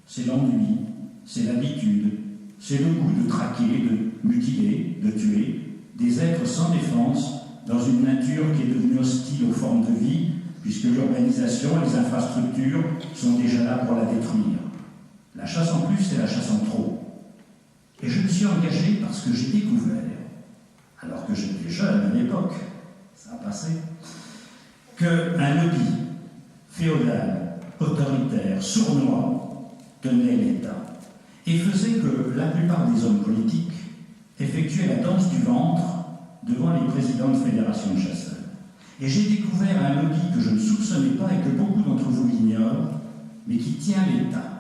c'est l'ennui, c'est l'habitude, c'est le goût de traquer, de mutiler, de tuer des êtres sans défense dans une nature qui est devenue hostile aux formes de vie, puisque l'urbanisation et les infrastructures sont déjà là pour la détruire. La chasse en plus, c'est la chasse en trop. Et je me suis engagé parce que j'ai découvert, alors que j'étais jeune à l'époque, ça a passé, qu'un lobby féodal, autoritaire, sournois, tenait l'État et faisait que la plupart des hommes politiques effectuaient la danse du ventre devant les présidents de fédérations de chasseurs. Et j'ai découvert un lobby que je ne soupçonnais pas et que beaucoup d'entre vous ignorent, mais qui tient l'État,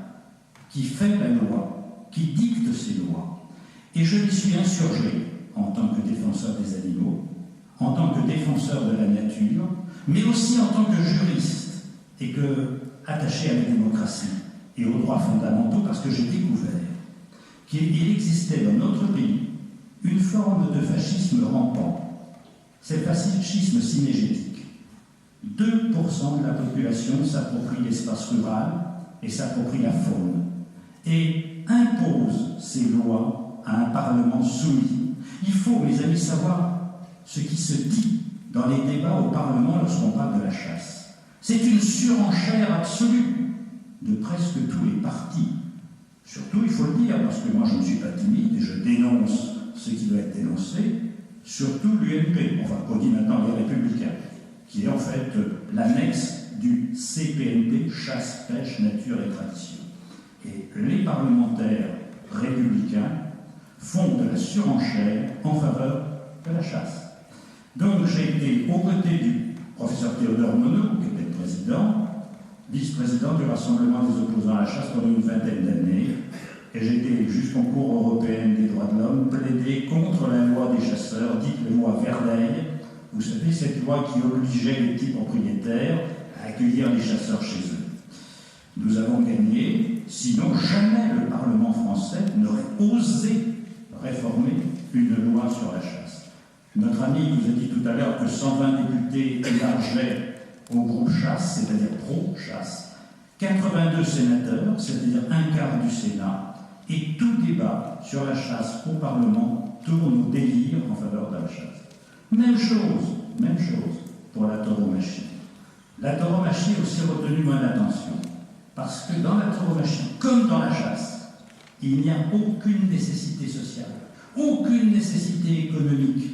qui fait la loi, qui dicte ses lois. Et je m'y suis insurgé en tant que défenseur des animaux, en tant que défenseur de la nature, mais aussi en tant que juriste et que attaché à la démocratie et aux droits fondamentaux, parce que j'ai découvert qu'il existait dans notre pays une forme de fascisme rampant. C'est le fascisme synégétique. 2% de la population s'approprie l'espace rural et s'approprie la faune et impose ses lois à un Parlement soumis. Il faut, mes amis, savoir ce qui se dit dans les débats au Parlement lorsqu'on parle de la chasse. C'est une surenchère absolue de presque tous les partis. Surtout, il faut le dire, parce que moi je ne suis pas timide et je dénonce ce qui doit être dénoncé, surtout l'UMP, enfin qu'on dit maintenant les Républicains, qui est en fait l'annexe du CPNP, chasse, pêche, nature et tradition. Et les parlementaires républicains font de la surenchère en faveur de la chasse. Donc j'ai été aux côtés du professeur Théodore Monod, qui était le président, vice-président du Rassemblement des opposants à la chasse pendant une vingtaine d'années, et j'ai été jusqu'en Cour européenne des droits de l'homme plaider contre la loi des chasseurs, dite la loi Verdeil. Vous savez, cette loi qui obligeait les petits propriétaires à accueillir les chasseurs chez eux. Nous avons gagné, sinon jamais le Parlement français n'aurait osé réformer une loi sur la chasse. Notre ami vous a dit tout à l'heure que 120 députés élargeaient au groupe chasse, c'est-à-dire pro-chasse, 82 sénateurs, c'est-à-dire un quart du Sénat, et tout débat sur la chasse au Parlement tourne au délire en faveur de la chasse. Même chose pour la tauromachie. La tauromachie a aussi retenu mon attention, parce que dans la tauromachie, comme dans la chasse, il n'y a aucune nécessité sociale, aucune nécessité économique.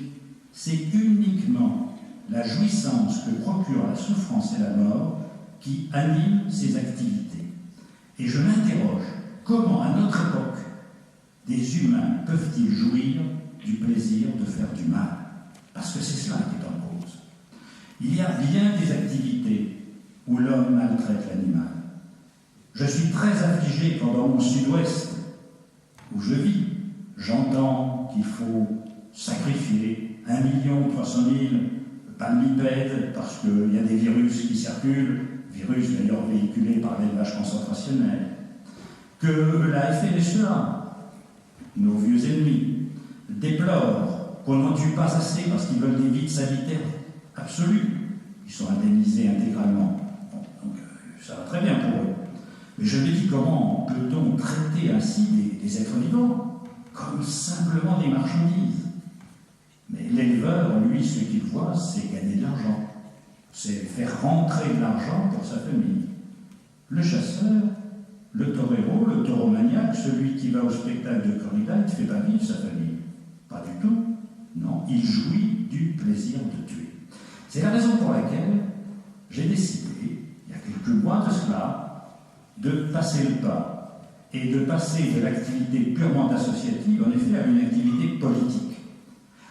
C'est uniquement la jouissance que procure la souffrance et la mort qui anime ces activités. Et je m'interroge, comment à notre époque, des humains peuvent-ils jouir du plaisir de faire du mal? Parce que c'est cela qui est en cause. Il y a bien des activités où l'homme maltraite l'animal. Je suis très affligé quand dans mon sud-ouest, où je vis, j'entends qu'il faut sacrifier 1 300 000 palmipèdes parce qu'il y a des virus qui circulent, virus d'ailleurs véhiculés par l'élevage concentrationnel, que la FNSEA, nos vieux ennemis, déplorent qu'on n'en tue pas assez parce qu'ils veulent des vides sanitaires absolus. Ils sont indemnisés intégralement. Bon, donc ça va très bien pour eux. Mais je me dis, comment peut-on traiter ainsi des êtres vivants comme simplement des marchandises? Mais l'éleveur, lui, ce qu'il voit, c'est gagner de l'argent. C'est faire rentrer de l'argent pour sa famille. Le chasseur, le torero, le tauromaniaque, celui qui va au spectacle de corrida, il ne fait pas vivre sa famille. Pas du tout. Non, il jouit du plaisir de tuer. C'est la raison pour laquelle j'ai décidé, il y a quelques mois de cela, de passer le pas et de passer de l'activité purement associative, en effet, à une activité politique.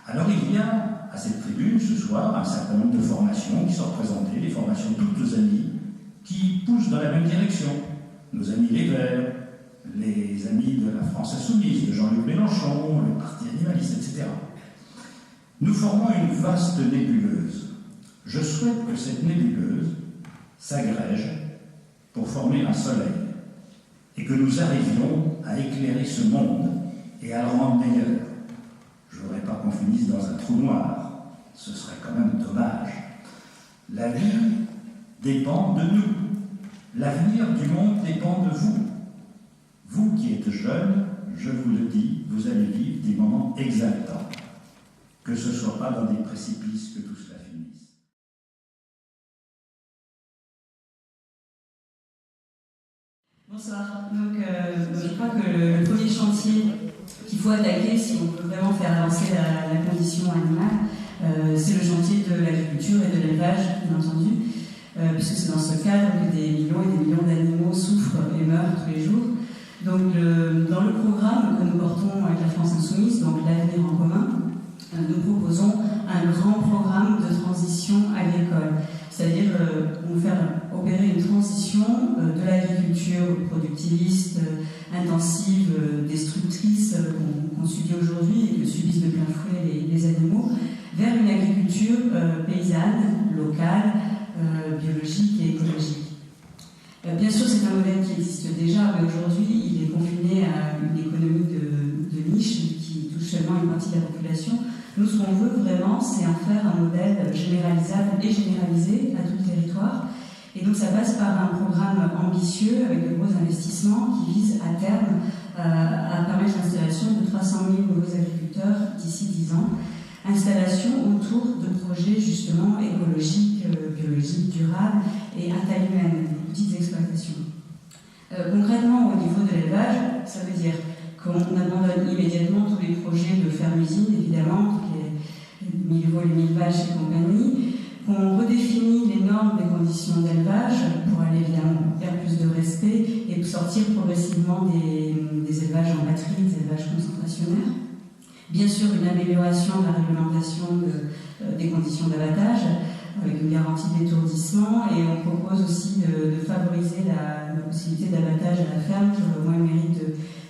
Alors il y a à cette tribune ce soir un certain nombre de formations qui sont représentées, des formations toutes nos amis, qui poussent dans la même direction. Nos amis les Verts, les amis de la France Insoumise, de Jean-Luc Mélenchon, le Parti animaliste, etc. Nous formons une vaste nébuleuse. Je souhaite que cette nébuleuse s'agrège pour former un soleil et que nous arrivions à éclairer ce monde et à le rendre meilleur. Je ne voudrais pas qu'on finisse dans un trou noir, ce serait quand même dommage. La vie dépend de nous, l'avenir du monde dépend de vous. Vous qui êtes jeunes, je vous le dis, vous allez vivre des moments exaltants, que ce ne soit pas dans des précipices que tout cela finisse. Bonsoir. Donc, je crois que le premier chantier qu'il faut attaquer si on veut vraiment faire avancer la condition animale, c'est le chantier de l'agriculture et de l'élevage, bien entendu, puisque c'est dans ce cadre que des millions et des millions d'animaux souffrent et meurent tous les jours. Donc, dans le programme que nous portons avec la France Insoumise, donc l'avenir en commun, nous proposons un grand programme de transition agricole. C'est-à-dire, on va faire opérer une transition de l'agriculture productiviste, intensive, destructrice qu'on subit aujourd'hui et que subissent de plein fouet les animaux, vers une agriculture paysanne, locale, biologique et écologique. Bien sûr, c'est un modèle qui existe déjà, mais aujourd'hui, il est confiné à une économie de niche qui touche seulement une partie de la population. Nous, ce qu'on veut vraiment, c'est en faire un modèle généralisable et généralisé à tout le territoire. Et donc, ça passe par un programme ambitieux avec de gros investissements qui vise à terme à permettre l'installation de 300 000 nouveaux agriculteurs d'ici 10 ans. Installation autour de projets justement écologiques, biologiques, durables et à taille humaine, petites exploitations. Concrètement, au niveau de l'élevage, ça veut dire qu'on abandonne immédiatement tous les projets de ferme-usine, évidemment, les 1000 veaux, les 1000 vaches et compagnie, qu'on redéfinit les normes des conditions d'élevage pour aller évidemment vers plus de respect et sortir progressivement des élevages en batterie, des élevages concentrationnaires. Bien sûr, une amélioration de la réglementation des conditions d'abattage, avec une garantie d'étourdissement, et on propose aussi de favoriser la possibilité d'abattage à la ferme, qui aurait au moins le mérite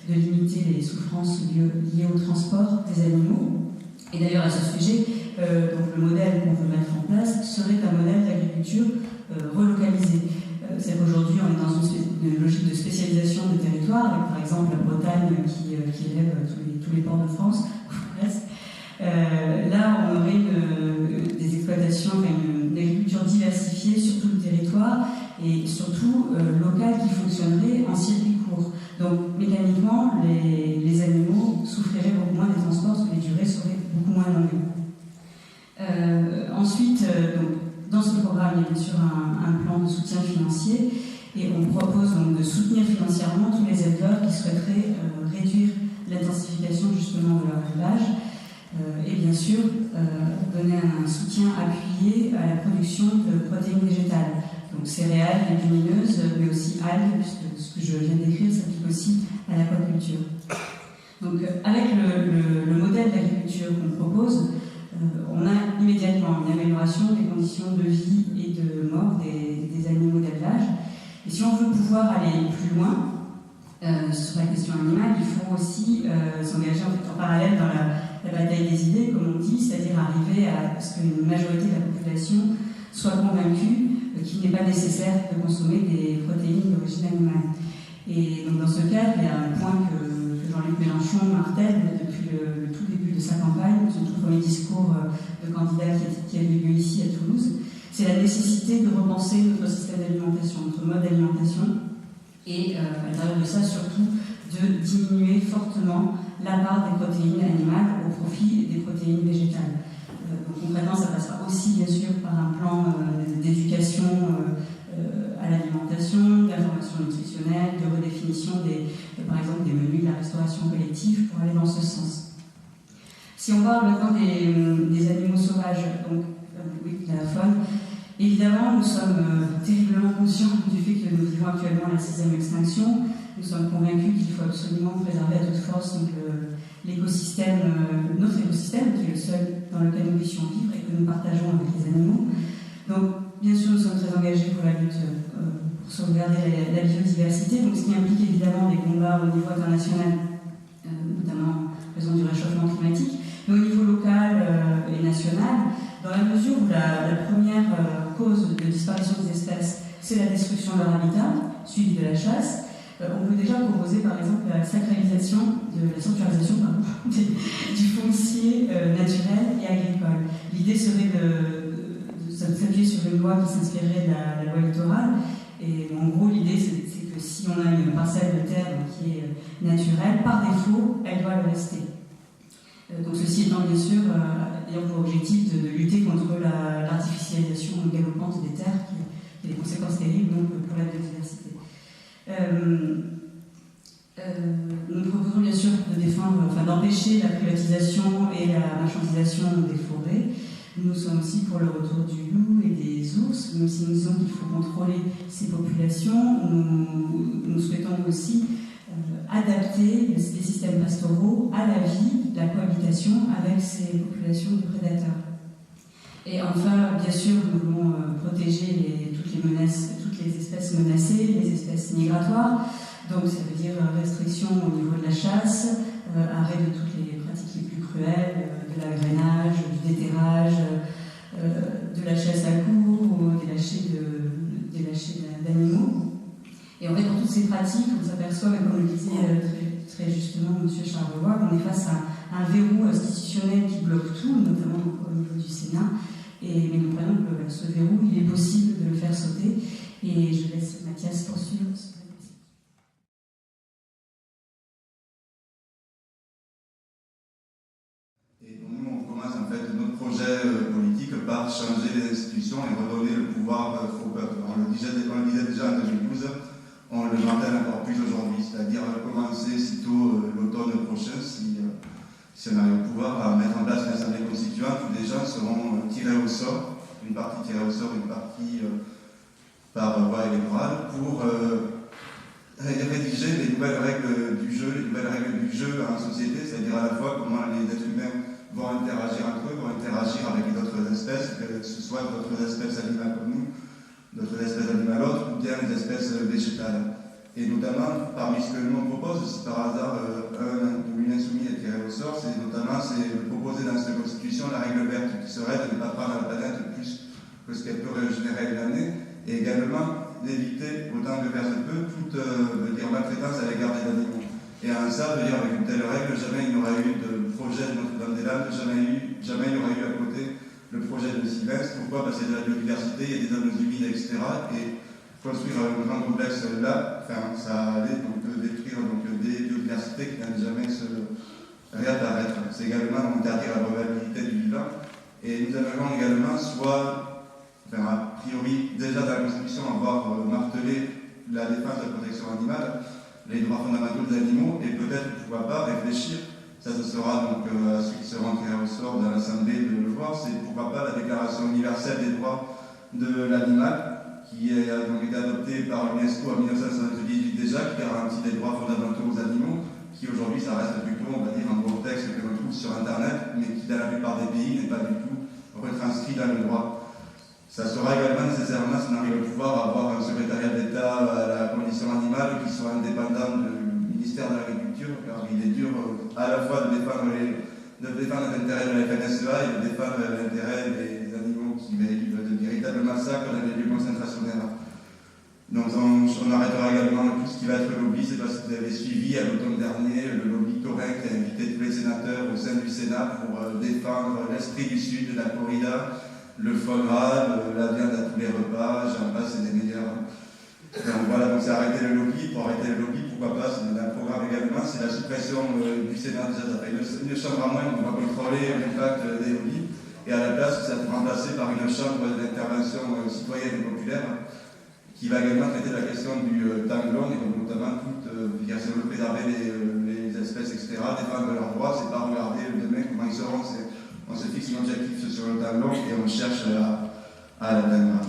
de limiter les souffrances liées au transport des animaux. Et d'ailleurs, à ce sujet, donc le modèle qu'on veut mettre en place serait un modèle d'agriculture relocalisée. C'est qu'aujourd'hui, on est dans une une logique de spécialisation des territoires, avec par exemple la Bretagne qui élève tous les ports de France, presque. Là, on aurait des exploitations, une agriculture diversifiée sur tout le territoire et surtout locale qui fonctionnerait en circuit court. Donc mécaniquement, les animaux souffriraient beaucoup moins des transports parce que les durées seraient beaucoup moins longues. Ensuite, donc, dans ce programme, il y a bien sûr un plan de soutien financier et on propose donc de soutenir financièrement tous les éleveurs qui souhaiteraient réduire l'intensification justement de leur élevage et bien sûr donner un soutien appuyé à la production de protéines végétales, donc céréales, légumineuses, mais aussi algues, puisque ce que je viens de décrire s'applique aussi à l'aquaculture. Donc avec le modèle d'agriculture qu'on propose, on a immédiatement une amélioration des conditions de vie et de mort des animaux d'élevage. Et si on veut pouvoir aller plus loin sur la question animale, il faut aussi s'engager en parallèle dans la bataille des idées, comme on dit, c'est-à-dire arriver à ce qu'une majorité de la population soit convaincue qu'il n'est pas nécessaire de consommer des protéines d'origine animale. Et donc dans ce cadre, il y a un point que Jean-Luc Mélenchon martèle depuis le tout début de sa campagne, son tout premier discours de candidat qui a eu lieu ici à Toulouse, c'est la nécessité de repenser notre système d'alimentation, notre mode d'alimentation, et à l'intérieur de ça, surtout, de diminuer fortement la part des protéines animales au profit des protéines végétales. Donc concrètement, ça passera aussi, bien sûr, par un plan d'éducation à l'alimentation, d'information nutritionnelle, de redéfinition par exemple des menus de la restauration collective pour aller dans ce sens. Si on parle maintenant des animaux sauvages, donc de la faune, évidemment nous sommes terriblement conscients du fait que nous vivons actuellement à la 6e extinction. Nous sommes convaincus qu'il faut absolument préserver à toute force l'écosystème, notre écosystème, qui est le seul dans lequel nous puissions vivre et que nous partageons avec les animaux. Donc, bien sûr, nous sommes très engagés pour la lutte pour sauvegarder la biodiversité, donc ce qui implique évidemment des combats au niveau international, notamment en raison du réchauffement climatique, mais au niveau local et national, dans la mesure où la première cause de disparition des espèces, c'est la destruction de leur habitat, suivie de la chasse. On peut déjà proposer par exemple la sanctuarisation du foncier naturel et agricole. L'idée serait de s'appuyer sur une loi qui s'inspirerait de la loi littorale. Et en gros, l'idée c'est que si on a une parcelle de terre qui est naturelle, par défaut, elle doit le rester. Donc ceci étant bien sûr ayant pour objectif de lutter contre l'artificialisation galopante des terres qui a des conséquences terribles donc, pour la biodiversité. Nous proposons bien sûr d'empêcher la privatisation et la marchandisation des forêts. Nous sommes aussi pour le retour du loup et des ours, même si nous disons qu'il faut contrôler ces populations. Nous souhaitons aussi adapter les systèmes pastoraux à la vie, la cohabitation avec ces populations de prédateurs. Et enfin, bien sûr, nous voulons protéger toutes les espèces menacées, les espèces migratoires. Donc ça veut dire restriction au niveau de la chasse, arrêt de toutes les pratiques les plus cruelles, de l'agrainage, du déterrage, de la chasse à courre ou des lâchers d'animaux. Et en fait, dans toutes ces pratiques, on s'aperçoit, comme le disait très justement M. Charlevoix, qu'on est face à un verrou institutionnel qui bloque tout, notamment au niveau du Sénat. Mais nous croyons que ce verrou, il est possible de le faire sauter. Et je laisse Mathias poursuivre. Et donc nous, on commence en fait notre projet politique par changer les institutions et redonner le pouvoir au peuple. On le disait déjà en 2012, on le martèle encore plus aujourd'hui, c'est-à-dire commencer sitôt l'automne prochain, si on arrive au pouvoir, à mettre en place une assemblée constituante où des gens seront tirés au sort, une partie tirée au sort, une partie par voie électorale, pour rédiger les nouvelles règles du jeu en société, c'est-à-dire à la fois comment les êtres humains vont interagir entre eux, vont interagir avec d'autres espèces, que ce soit d'autres espèces animales comme nous, d'autres espèces animales autres, ou bien des espèces végétales. Et notamment, parmi ce que nous on propose, si par hasard une insoumise est tirée au sort, c'est de proposer dans cette constitution la règle verte, qui serait de ne pas prendre la planète plus que ce qu'elle peut régénérer une année, et également d'éviter autant que faire se peut toute maltraitance à l'égard des animaux. Et en ça, avec une telle règle, jamais il n'y aura eu de projet de Notre-Dame-des-Landes, jamais il n'y aura eu à côté le projet de Sylvestre. Pourquoi? Parce qu'il y a de la biodiversité, il y a des zones humides, etc. Et construire un grand complexe là, ça allait donc détruire des biodiversités qui n'allaient jamais se réapparaître. C'est également interdire la probabilité du vivant. Et nous aimerions également a priori, déjà dans la Constitution, avoir martelé la défense de la protection animale, les droits fondamentaux des animaux, et peut-être, pourquoi pas, réfléchir, ça ce sera donc à ceux qui seront tirés au sort dans l'Assemblée de le voir, c'est pourquoi pas la Déclaration universelle des droits de l'animal, qui a donc été adoptée par l'UNESCO en 1978 déjà, qui garantit les droits fondamentaux aux animaux, qui aujourd'hui, ça reste plutôt, on va dire, un bon texte que l'on trouve sur Internet, mais qui, dans la plupart des pays, n'est pas du tout retranscrit dans le droit. Ça sera également nécessairement, si on arrive à pouvoir, avoir un secrétariat d'État à la condition animale qui soit indépendant du ministère de l'Agriculture, car il est dur à la fois de défendre l'intérêt de la FNSEA et de défendre l'intérêt des animaux qui vivent de véritables massacres dans les lieux concentrationnaires. Donc on arrêtera également tout ce qui va être lobby. C'est parce que vous avez suivi à l'automne dernier le lobby Corin qui a invité tous les sénateurs au sein du Sénat pour défendre l'esprit du Sud, de la corrida, le foie gras, la viande à tous les repas, j'en passe, c'est des meilleurs. Donc voilà, donc c'est arrêter le lobby. Pour arrêter le lobby, pourquoi pas, c'est un programme également, c'est la suppression du Sénat. Déjà, ça fait une chambre à moins, on va contrôler l'impact des lobbies, et à la place, ça sera remplacé par une chambre d'intervention citoyenne et populaire, qui va également traiter la question du temps long, et donc notamment si on veut préserver les espèces, etc., défendre leurs droits, c'est pas regarder demain comment ils seront, on se fixe un objectif sur le temps long et on cherche à l'atteindre.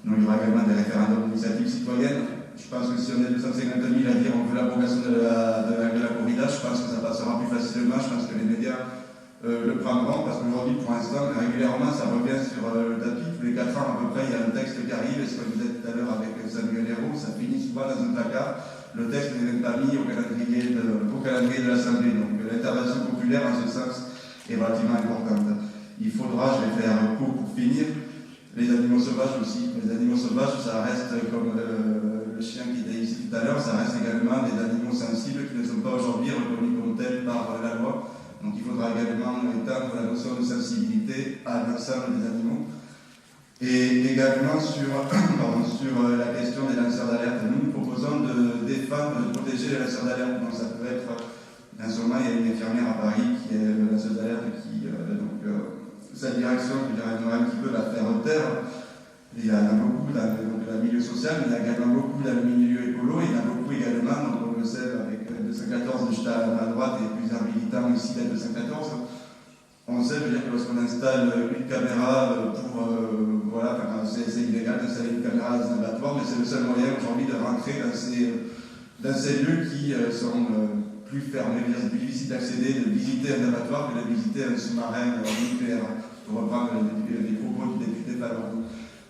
Donc il y aura également des référendums d'initiative citoyenne. Je pense que si on est 250 000 à dire on veut l'abrogation de la corrida, je pense que ça passera plus facilement, je pense que les médias le prendront, parce qu'aujourd'hui, pour l'instant, régulièrement, ça revient sur le tapis. Tous les 4 ans, à peu près, il y a un texte qui arrive, et ce que vous êtes tout à l'heure avec Samuel Hérault, ça finit souvent dans un placard. Le texte n'est même pas mis au calendrier de l'Assemblée. Donc l'intervention populaire, en ce sens, est relativement importante. Il faudra, je vais faire court pour finir, les animaux sauvages aussi. Les animaux sauvages, ça reste comme le chien qui était ici tout à l'heure, ça reste également des animaux sensibles qui ne sont pas aujourd'hui reconnus comme tels par la loi. Donc il faudra également étendre la notion de sensibilité à l'ensemble des animaux. Et également sur la question des lanceurs d'alerte, nous proposons de défendre, de protéger les lanceurs d'alerte. Donc ça peut être, en ce moment, il y a une infirmière à Paris qui est lanceuse d'alerte qui, sa direction, je dirais, un petit peu la faire taire. Il y en a beaucoup dans le milieu social, mais il y a également beaucoup dans le milieu écolo, et il y en a beaucoup également, donc on le sait, avec 214 juste à ma droite et plusieurs militants ici à 214. On sait, je veux dire, que lorsqu'on installe une caméra c'est illégal d'installer une caméra dans un abattoir, mais c'est le seul moyen aujourd'hui de rentrer dans ces lieux qui sont plus fermés, c'est plus difficile d'accéder, de visiter un abattoir que de visiter un sous-marin nucléaire, pour reprendre les propos du député Palordo.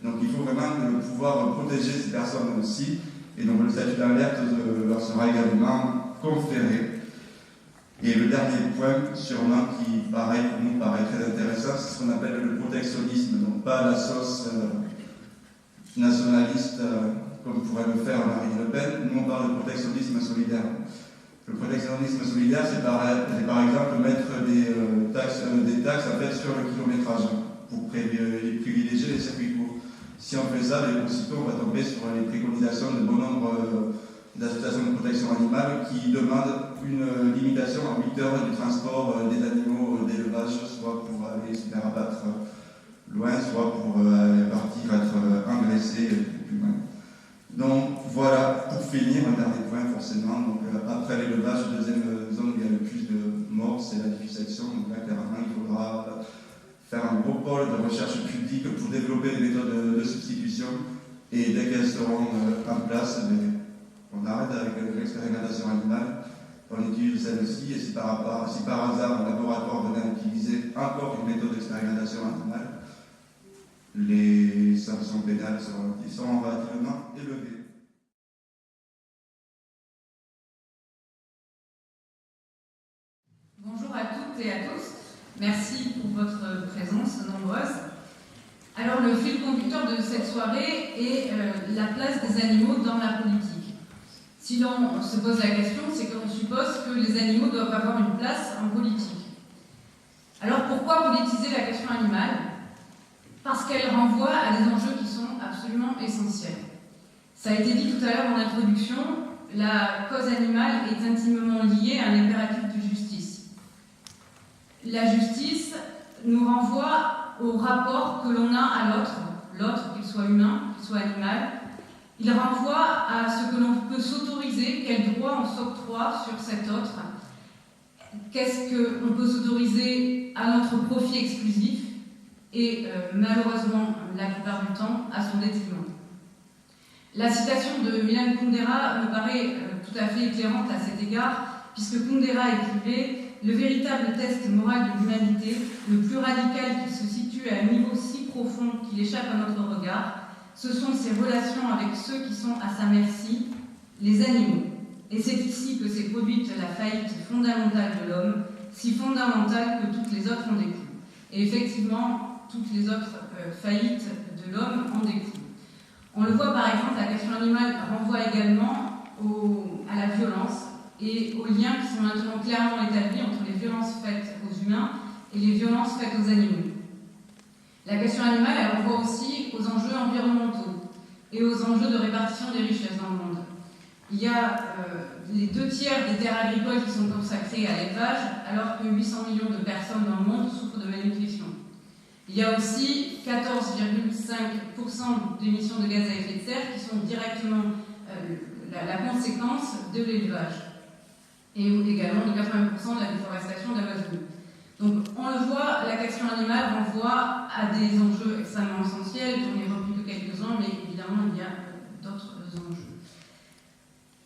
Donc il faut vraiment pouvoir protéger ces personnes aussi, et donc le statut d'alerte leur sera également conféré. Et le dernier point, sûrement, qui pareil, pour nous paraît très intéressant, c'est ce qu'on appelle le protectionnisme, donc pas la sauce nationaliste comme pourrait le faire Marine Le Pen. Nous on parle de protectionnisme solidaire. Le protectionnisme solidaire, c'est par exemple mettre des taxes en fait, sur le kilométrage pour privilégier les circuits courts. Si on fait ça, aussitôt on va tomber sur les préconisations de bon nombre d'associations de protection animale qui demandent une limitation à 8 heures du transport des animaux d'élevage, soit pour aller se faire abattre loin, soit pour partir être engraissés plus loin. Donc voilà, pour finir, un dernier point forcément, donc, après l'élevage, deuxième zone où il y a le plus de morts, c'est la vivisection. Donc là, clairement, il faudra faire un gros pôle de recherche publique pour développer des méthodes de substitution, et dès qu'elles seront en place, on arrête avec l'expérimentation animale, on utilise celle-ci, et si par hasard un laboratoire venait utiliser encore une méthode d'expérimentation animale, les sanctions pénales seront relativement élevées. Bonjour à toutes et à tous. Merci pour votre présence nombreuse. Alors, le fil conducteur de cette soirée et la place des animaux dans la politique. Si l'on se pose la question, c'est qu'on suppose que les animaux doivent avoir une place en politique. Alors pourquoi politiser la question animale? Parce qu'elle renvoie à des enjeux qui sont absolument essentiels. Ça a été dit tout à l'heure en introduction, la cause animale est intimement liée à un impératif de justice. La justice nous renvoie au rapport que l'on a à l'autre, qu'il soit humain, qu'il soit animal. Il renvoie à ce que l'on peut s'autoriser, quel droit on s'octroie sur cet autre, qu'est-ce qu'on peut s'autoriser à notre profit exclusif et malheureusement, la plupart du temps, à son détriment. La citation de Milan Kundera me paraît tout à fait éclairante à cet égard, puisque Kundera écrivait « Le véritable test moral de l'humanité, le plus radical qui se situe à un niveau si profond qu'il échappe à notre regard, ce sont ses relations avec ceux qui sont à sa merci, les animaux. Et c'est ici que s'est produite la faillite fondamentale de l'homme, si fondamentale que toutes les autres en découlent. » Et effectivement, toutes les autres faillites de l'homme en découlent. On le voit par exemple, la question animale renvoie également à la violence et aux liens qui sont maintenant clairement établis entre les violences faites aux humains et les violences faites aux animaux. La question animale, elle renvoie aussi aux enjeux environnementaux et aux enjeux de répartition des richesses dans le monde. Il y a les 2 tiers des terres agricoles qui sont consacrées à l'élevage, alors que 800 millions de personnes dans le monde souffrent de malnutrition. Il y a aussi 14,5% d'émissions de gaz à effet de serre qui sont directement la conséquence de l'élevage. Et également de 80% de la déforestation d'Amazonie. Donc on le voit, la question animale renvoie à des enjeux extrêmement essentiels, j'en ai repris que quelques-uns, mais évidemment il y a d'autres enjeux.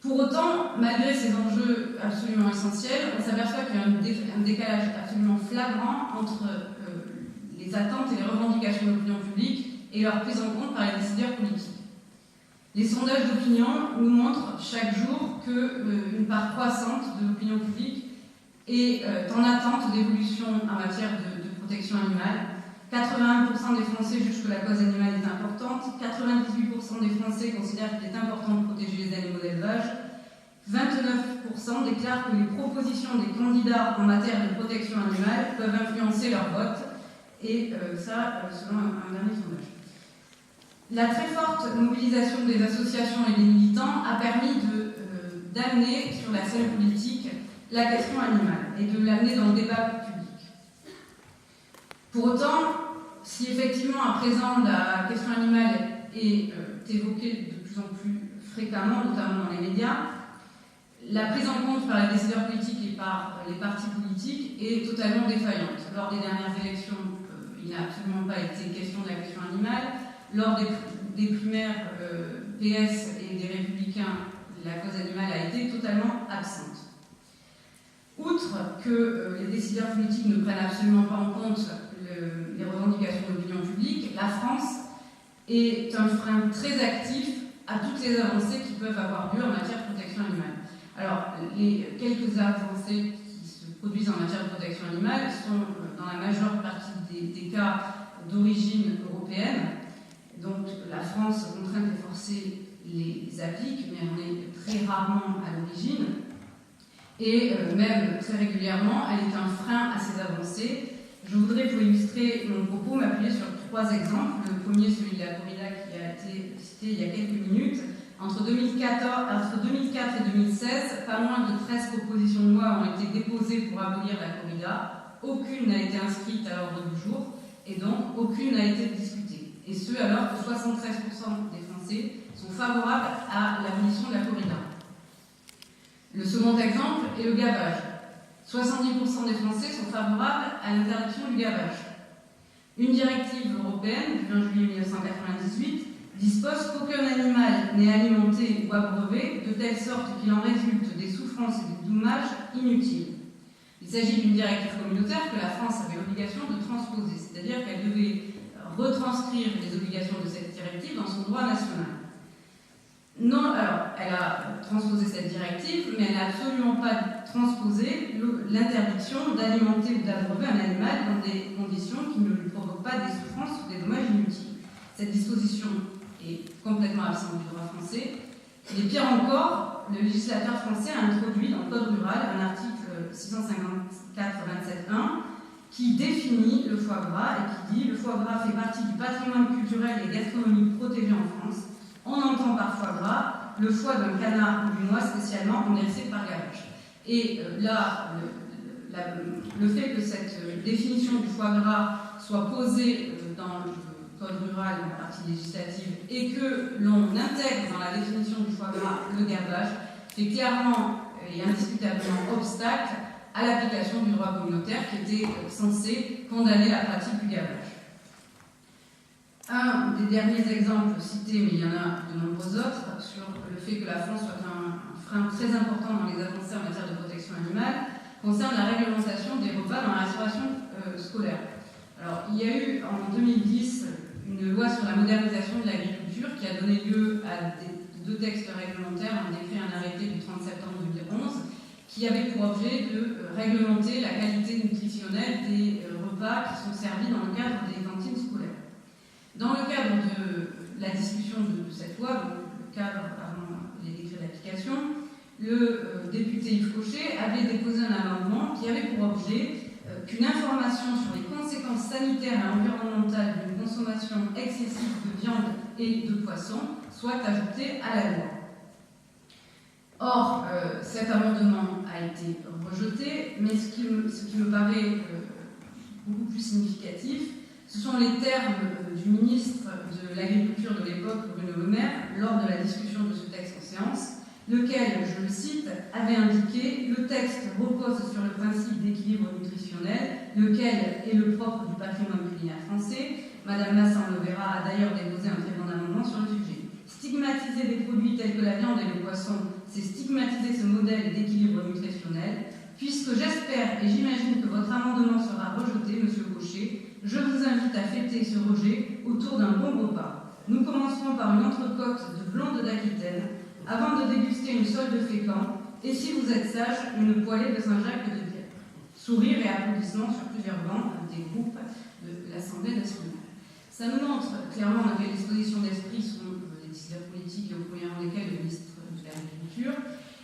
Pour autant, malgré ces enjeux absolument essentiels, on s'aperçoit qu'il y a un décalage absolument flagrant entre les attentes et les revendications de l'opinion publique et leur prise en compte par les décideurs politiques. Les sondages d'opinion nous montrent chaque jour qu'une part croissante de l'opinion publique est en attente d'évolution en matière de protection animale. 81% des Français jugent que la cause animale est importante, 98% des Français considèrent qu'il est important de protéger les animaux d'élevage, 29% déclarent que les propositions des candidats en matière de protection animale peuvent influencer leur vote, et ça selon un dernier sondage. La très forte mobilisation des associations et des militants a permis d'amener sur la scène politique la question animale et de l'amener dans le débat public. Pour autant, si effectivement à présent la question animale est évoquée de plus en plus fréquemment, notamment dans les médias, la prise en compte par les décideurs politiques et par les partis politiques est totalement défaillante. Lors des dernières élections, il n'a absolument pas été question de la question animale. Lors des primaires PS et des Républicains, la cause animale a été totalement absente. Outre que les décideurs politiques ne prennent absolument pas en compte les revendications de l'opinion publique, la France est un frein très actif à toutes les avancées qui peuvent avoir lieu en matière de protection animale. Alors, les quelques avancées qui se produisent en matière de protection animale sont dans la majeure partie des cas d'origine européenne. Donc la France, contrainte et forcée, les applique, mais on est très rarement à l'origine. Et même très régulièrement, elle est un frein à ces avancées. Je voudrais, pour illustrer mon propos, m'appuyer sur 3 exemples. Le premier, celui de la corrida qui a été cité il y a quelques minutes. Entre 2004 et 2016, pas moins de 13 propositions de loi ont été déposées pour abolir la corrida. Aucune n'a été inscrite à l'ordre du jour, et donc aucune n'a été discutée. Et ce, alors que 73% des Français sont favorables à l'abolition de la corrida. Le second exemple est le gavage. 70% des Français sont favorables à l'interdiction du gavage. Une directive européenne du 20 juillet 1998 dispose qu'aucun animal n'est alimenté ou abreuvé de telle sorte qu'il en résulte des souffrances et des dommages inutiles. Il s'agit d'une directive communautaire que la France avait l'obligation de transposer, c'est-à-dire qu'elle devait retranscrire les obligations de cette directive dans son droit national. Non, alors, elle a transposé cette directive, mais elle n'a absolument pas transposé l'interdiction d'alimenter ou d'abreuver un animal dans des conditions qui ne lui provoquent pas des souffrances ou des dommages inutiles. Cette disposition est complètement absent du droit français. Et pire encore, le législateur français a introduit dans le Code rural un article 654-27-1 qui définit le foie gras et qui dit « Le foie gras fait partie du patrimoine culturel et gastronomique protégé en France. On entend par foie gras le foie d'un canard ou d'une oie spécialement engraissé par gavage. » Et là, le fait que cette définition du foie gras soit posée dans le Code rural, dans la partie législative, et que l'on intègre dans la définition du foie gras le gavage, fait clairement et indiscutablement obstacle à l'application du droit communautaire qui était censé condamner la pratique du gavage. Un des derniers exemples cités, mais il y en a de nombreux autres, sur le fait que la France soit un frein très important dans les avancées en matière de protection animale, concerne la réglementation des repas dans la restauration scolaire. Alors, il y a eu en 2010 une loi sur la modernisation de l'agriculture qui a donné lieu à deux textes réglementaires, un décret et un arrêté du 30 septembre 2011, qui avait pour objet de réglementer la qualité nutritionnelle des repas qui sont servis dans le cadre des cantines scolaires. Dans le cadre de la discussion de cette loi, donc le cadre avant les décrets d'application, le député Yves Cochet avait déposé un amendement qui avait pour objet qu'une information sur les conséquences sanitaires et environnementales d'une consommation excessive de viande et de poisson soit ajoutée à la loi. Or, cet amendement a été rejeté, mais ce qui me paraît beaucoup plus significatif, ce sont les termes du ministre de l'Agriculture de l'époque, Bruno Le Maire, lors de la discussion de ce texte en séance, lequel, je le cite, avait indiqué « Le texte repose sur le principe d'équilibre nutritionnel, lequel est le propre du patrimoine culinaire français. Madame Massin-Lovera a d'ailleurs déposé un très bon amendement sur le sujet. Stigmatiser des produits tels que la viande et le poisson, c'est stigmatiser ce modèle d'équilibre nutritionnel. Puisque j'espère et j'imagine que votre amendement sera rejeté, Monsieur Cochet, je vous invite à fêter ce rejet autour d'un bon repas. Nous commencerons par une entrecôte de blonde d'Aquitaine, avant de déguster une sole de fécamp, et si vous êtes sage, une poêlée de Saint-Jacques de bière. Sourires et applaudissements sur plusieurs bancs des groupes de l'Assemblée nationale. Ça nous montre clairement dans quelle disposition d'esprit sont les décideurs politiques, et au premier rang desquels le ministre de l'Agriculture,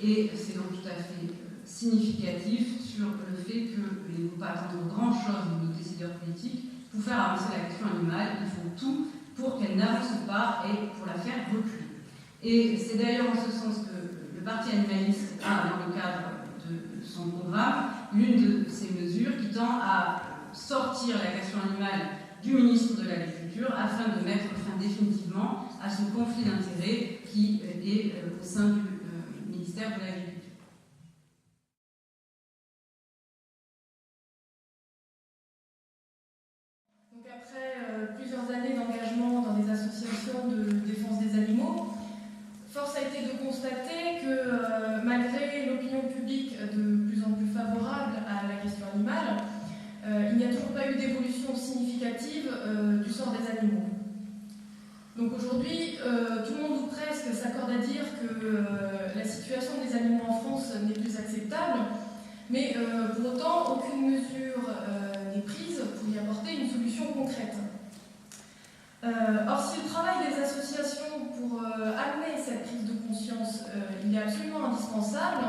et c'est donc tout à fait significatif sur le fait qu'il ne faut pas attendre grand-chose de nos décideurs politiques pour faire avancer la question animale. Ils font tout pour qu'elle n'avance pas et pour la faire reculer. Et c'est d'ailleurs en ce sens que le Parti animaliste a, dans le cadre de son programme, l'une de ces mesures qui tend à sortir la question animale du ministre de l'Agriculture afin de mettre fin définitivement à ce conflit d'intérêts qui est au sein du ministère de l'Agriculture. Donc après plusieurs années d'engagement dans des associations de défense des animaux, force a été de constater que malgré l'opinion publique de plus en plus favorable à la question animale, il n'y a toujours pas eu d'évolution significative du sort des animaux. Donc aujourd'hui, tout le monde ou presque s'accorde à dire que la situation des animaux en France n'est plus acceptable, mais pour autant, aucune mesure n'est prise pour y apporter une solution concrète. Or, si le travail des associations pour amener cette prise de conscience il est absolument indispensable,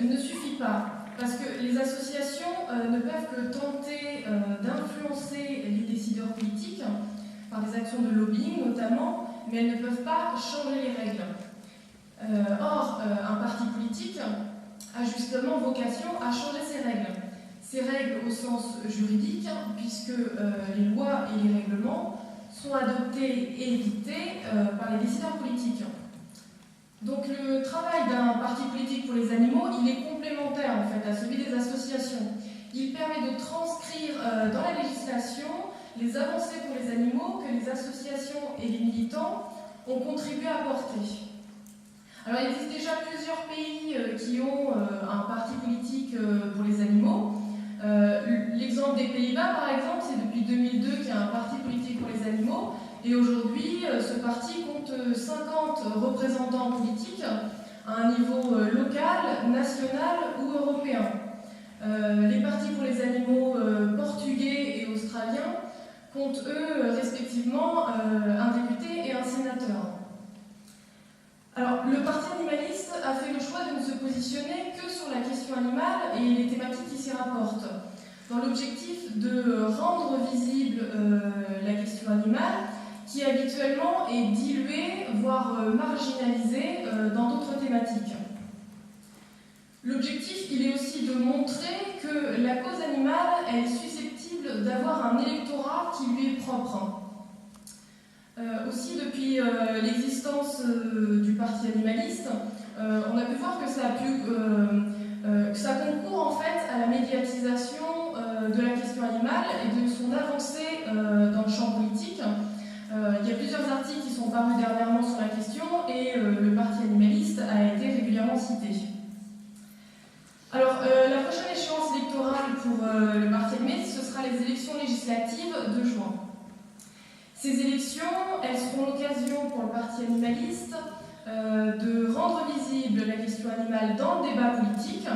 il ne suffit pas. Parce que les associations ne peuvent que tenter d'influencer les décideurs politiques, par des actions de lobbying notamment, mais elles ne peuvent pas changer les règles. Or, un parti politique a justement vocation à changer ces règles. Ces règles au sens juridique, puisque les lois et les règlements sont adoptés et édictés par les décideurs politiques. Donc le travail d'un parti politique pour les animaux, il est complémentaire en fait à celui des associations. Il permet de transcrire dans la législation les avancées pour les animaux que les associations et les militants ont contribué à porter. Alors il existe déjà plusieurs pays qui ont un parti politique pour les animaux. L'exemple des Pays-Bas, par exemple, c'est depuis 2002 qu'il y a un parti politique pour les animaux. Et aujourd'hui, ce parti compte 50 représentants politiques à un niveau local, national ou européen. Les partis pour les animaux portugais et australiens comptent eux respectivement un député et un sénateur. Alors, le Parti animaliste a fait le choix de ne se positionner que sur la question animale et les thématiques qui s'y rapportent, dans l'objectif de rendre visible la question animale, qui habituellement est diluée, voire marginalisée dans d'autres thématiques. L'objectif, il est aussi de montrer que la cause animale est susceptible d'avoir un électorat qui lui est propre. Aussi, depuis l'existence du Parti animaliste, on a pu voir que ça concourt en fait à la médiatisation de la question animale et de son avancée dans le champ politique. Il y a plusieurs articles qui sont parus dernièrement sur la question et le Parti animaliste a été régulièrement cité. Alors, la prochaine échéance électorale pour le Parti animaliste, ce sera les élections législatives de juin. Ces élections, elles seront l'occasion pour le Parti animaliste de rendre visible la question animale dans le débat politique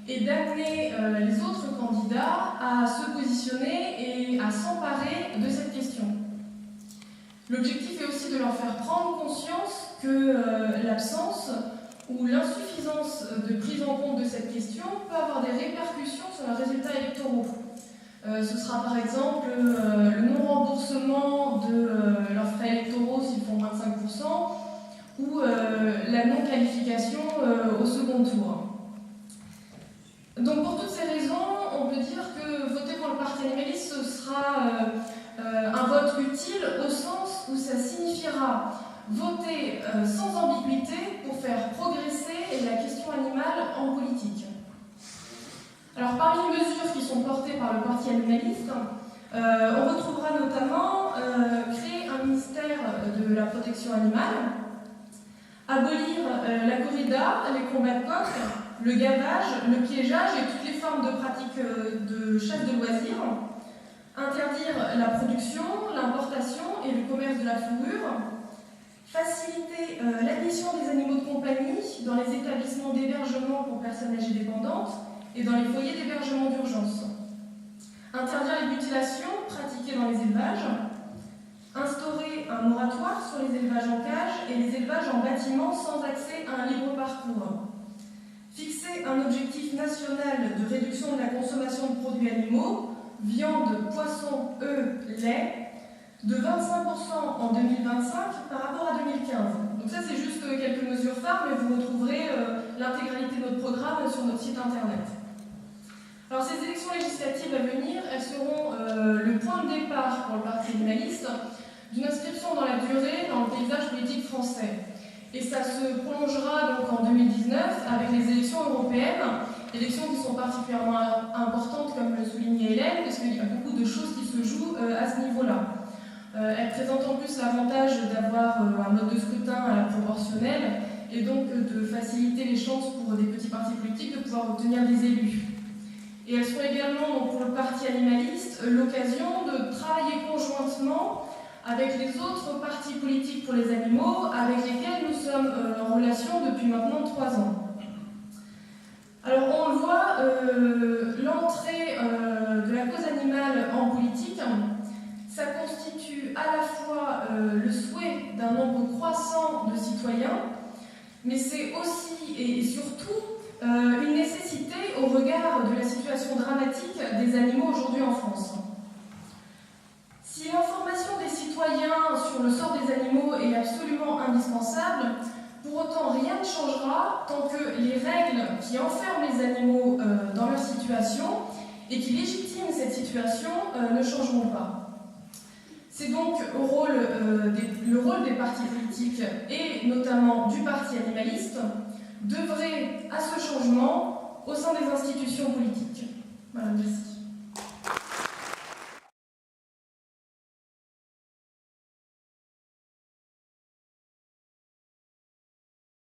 et d'amener les autres candidats à se positionner et à s'emparer de cette question. L'objectif est aussi de leur faire prendre conscience que l'absence ou l'insuffisance de prise en compte de cette question peut avoir des répercussions sur leurs résultats électoraux. Ce sera par exemple le non-remboursement de leurs frais électoraux s'ils font 25% ou la non-qualification au second tour. Donc pour toutes ces raisons, on peut dire que voter pour le Parti animaliste, ce sera un vote utile au sens où ça signifiera voter sans ambiguïté pour faire progresser la question animale en politique. Alors parmi les mesures qui sont portées par le Parti animaliste, on retrouvera notamment créer un ministère de la protection animale, abolir la corrida, les combats de coqs, le gavage, le piégeage et toutes les formes de pratiques de chasse de loisirs, interdire la production, l'importation et le commerce de la fourrure, faciliter l'admission des animaux de compagnie dans les établissements d'hébergement pour personnes âgées dépendantes et dans les foyers d'hébergement d'urgence, interdire les mutilations pratiquées dans les élevages, instaurer un moratoire sur les élevages en cage et les élevages en bâtiment sans accès à un libre parcours, fixer un objectif national de réduction de la consommation de produits animaux, viande, poisson, œufs, lait, de 25% en 2025 par rapport à 2015. Donc ça c'est juste quelques mesures phares, mais vous retrouverez l'intégralité de notre programme sur notre site internet. Alors ces élections législatives à venir, elles seront le point de départ pour le Parti animaliste d'une inscription dans la durée dans le paysage politique français. Et ça se prolongera donc en 2019 avec les élections européennes, élections qui sont particulièrement importantes comme le soulignait Hélène, parce qu'il y a beaucoup de choses qui se jouent à ce niveau-là. Elle présente en plus l'avantage d'avoir un mode de scrutin à la proportionnelle et donc de faciliter les chances pour des petits partis politiques de pouvoir obtenir des élus. Et elles sont également donc, pour le Parti animaliste l'occasion de travailler conjointement avec les autres partis politiques pour les animaux avec lesquels nous sommes en relation depuis maintenant 3 ans. Alors on le voit, l'entrée de la cause animale en politique, ça constitue à la fois le souhait d'un nombre croissant de citoyens, mais c'est aussi et surtout une nécessité au regard de la situation dramatique des animaux aujourd'hui en France. Si l'information des citoyens sur le sort des animaux est absolument indispensable, pour autant rien ne changera tant que les règles qui enferment les animaux dans leur situation et qui légitiment cette situation ne changeront pas. C'est donc le rôle des partis politiques et notamment du Parti animaliste d'œuvrer à ce changement au sein des institutions politiques. Voilà, merci.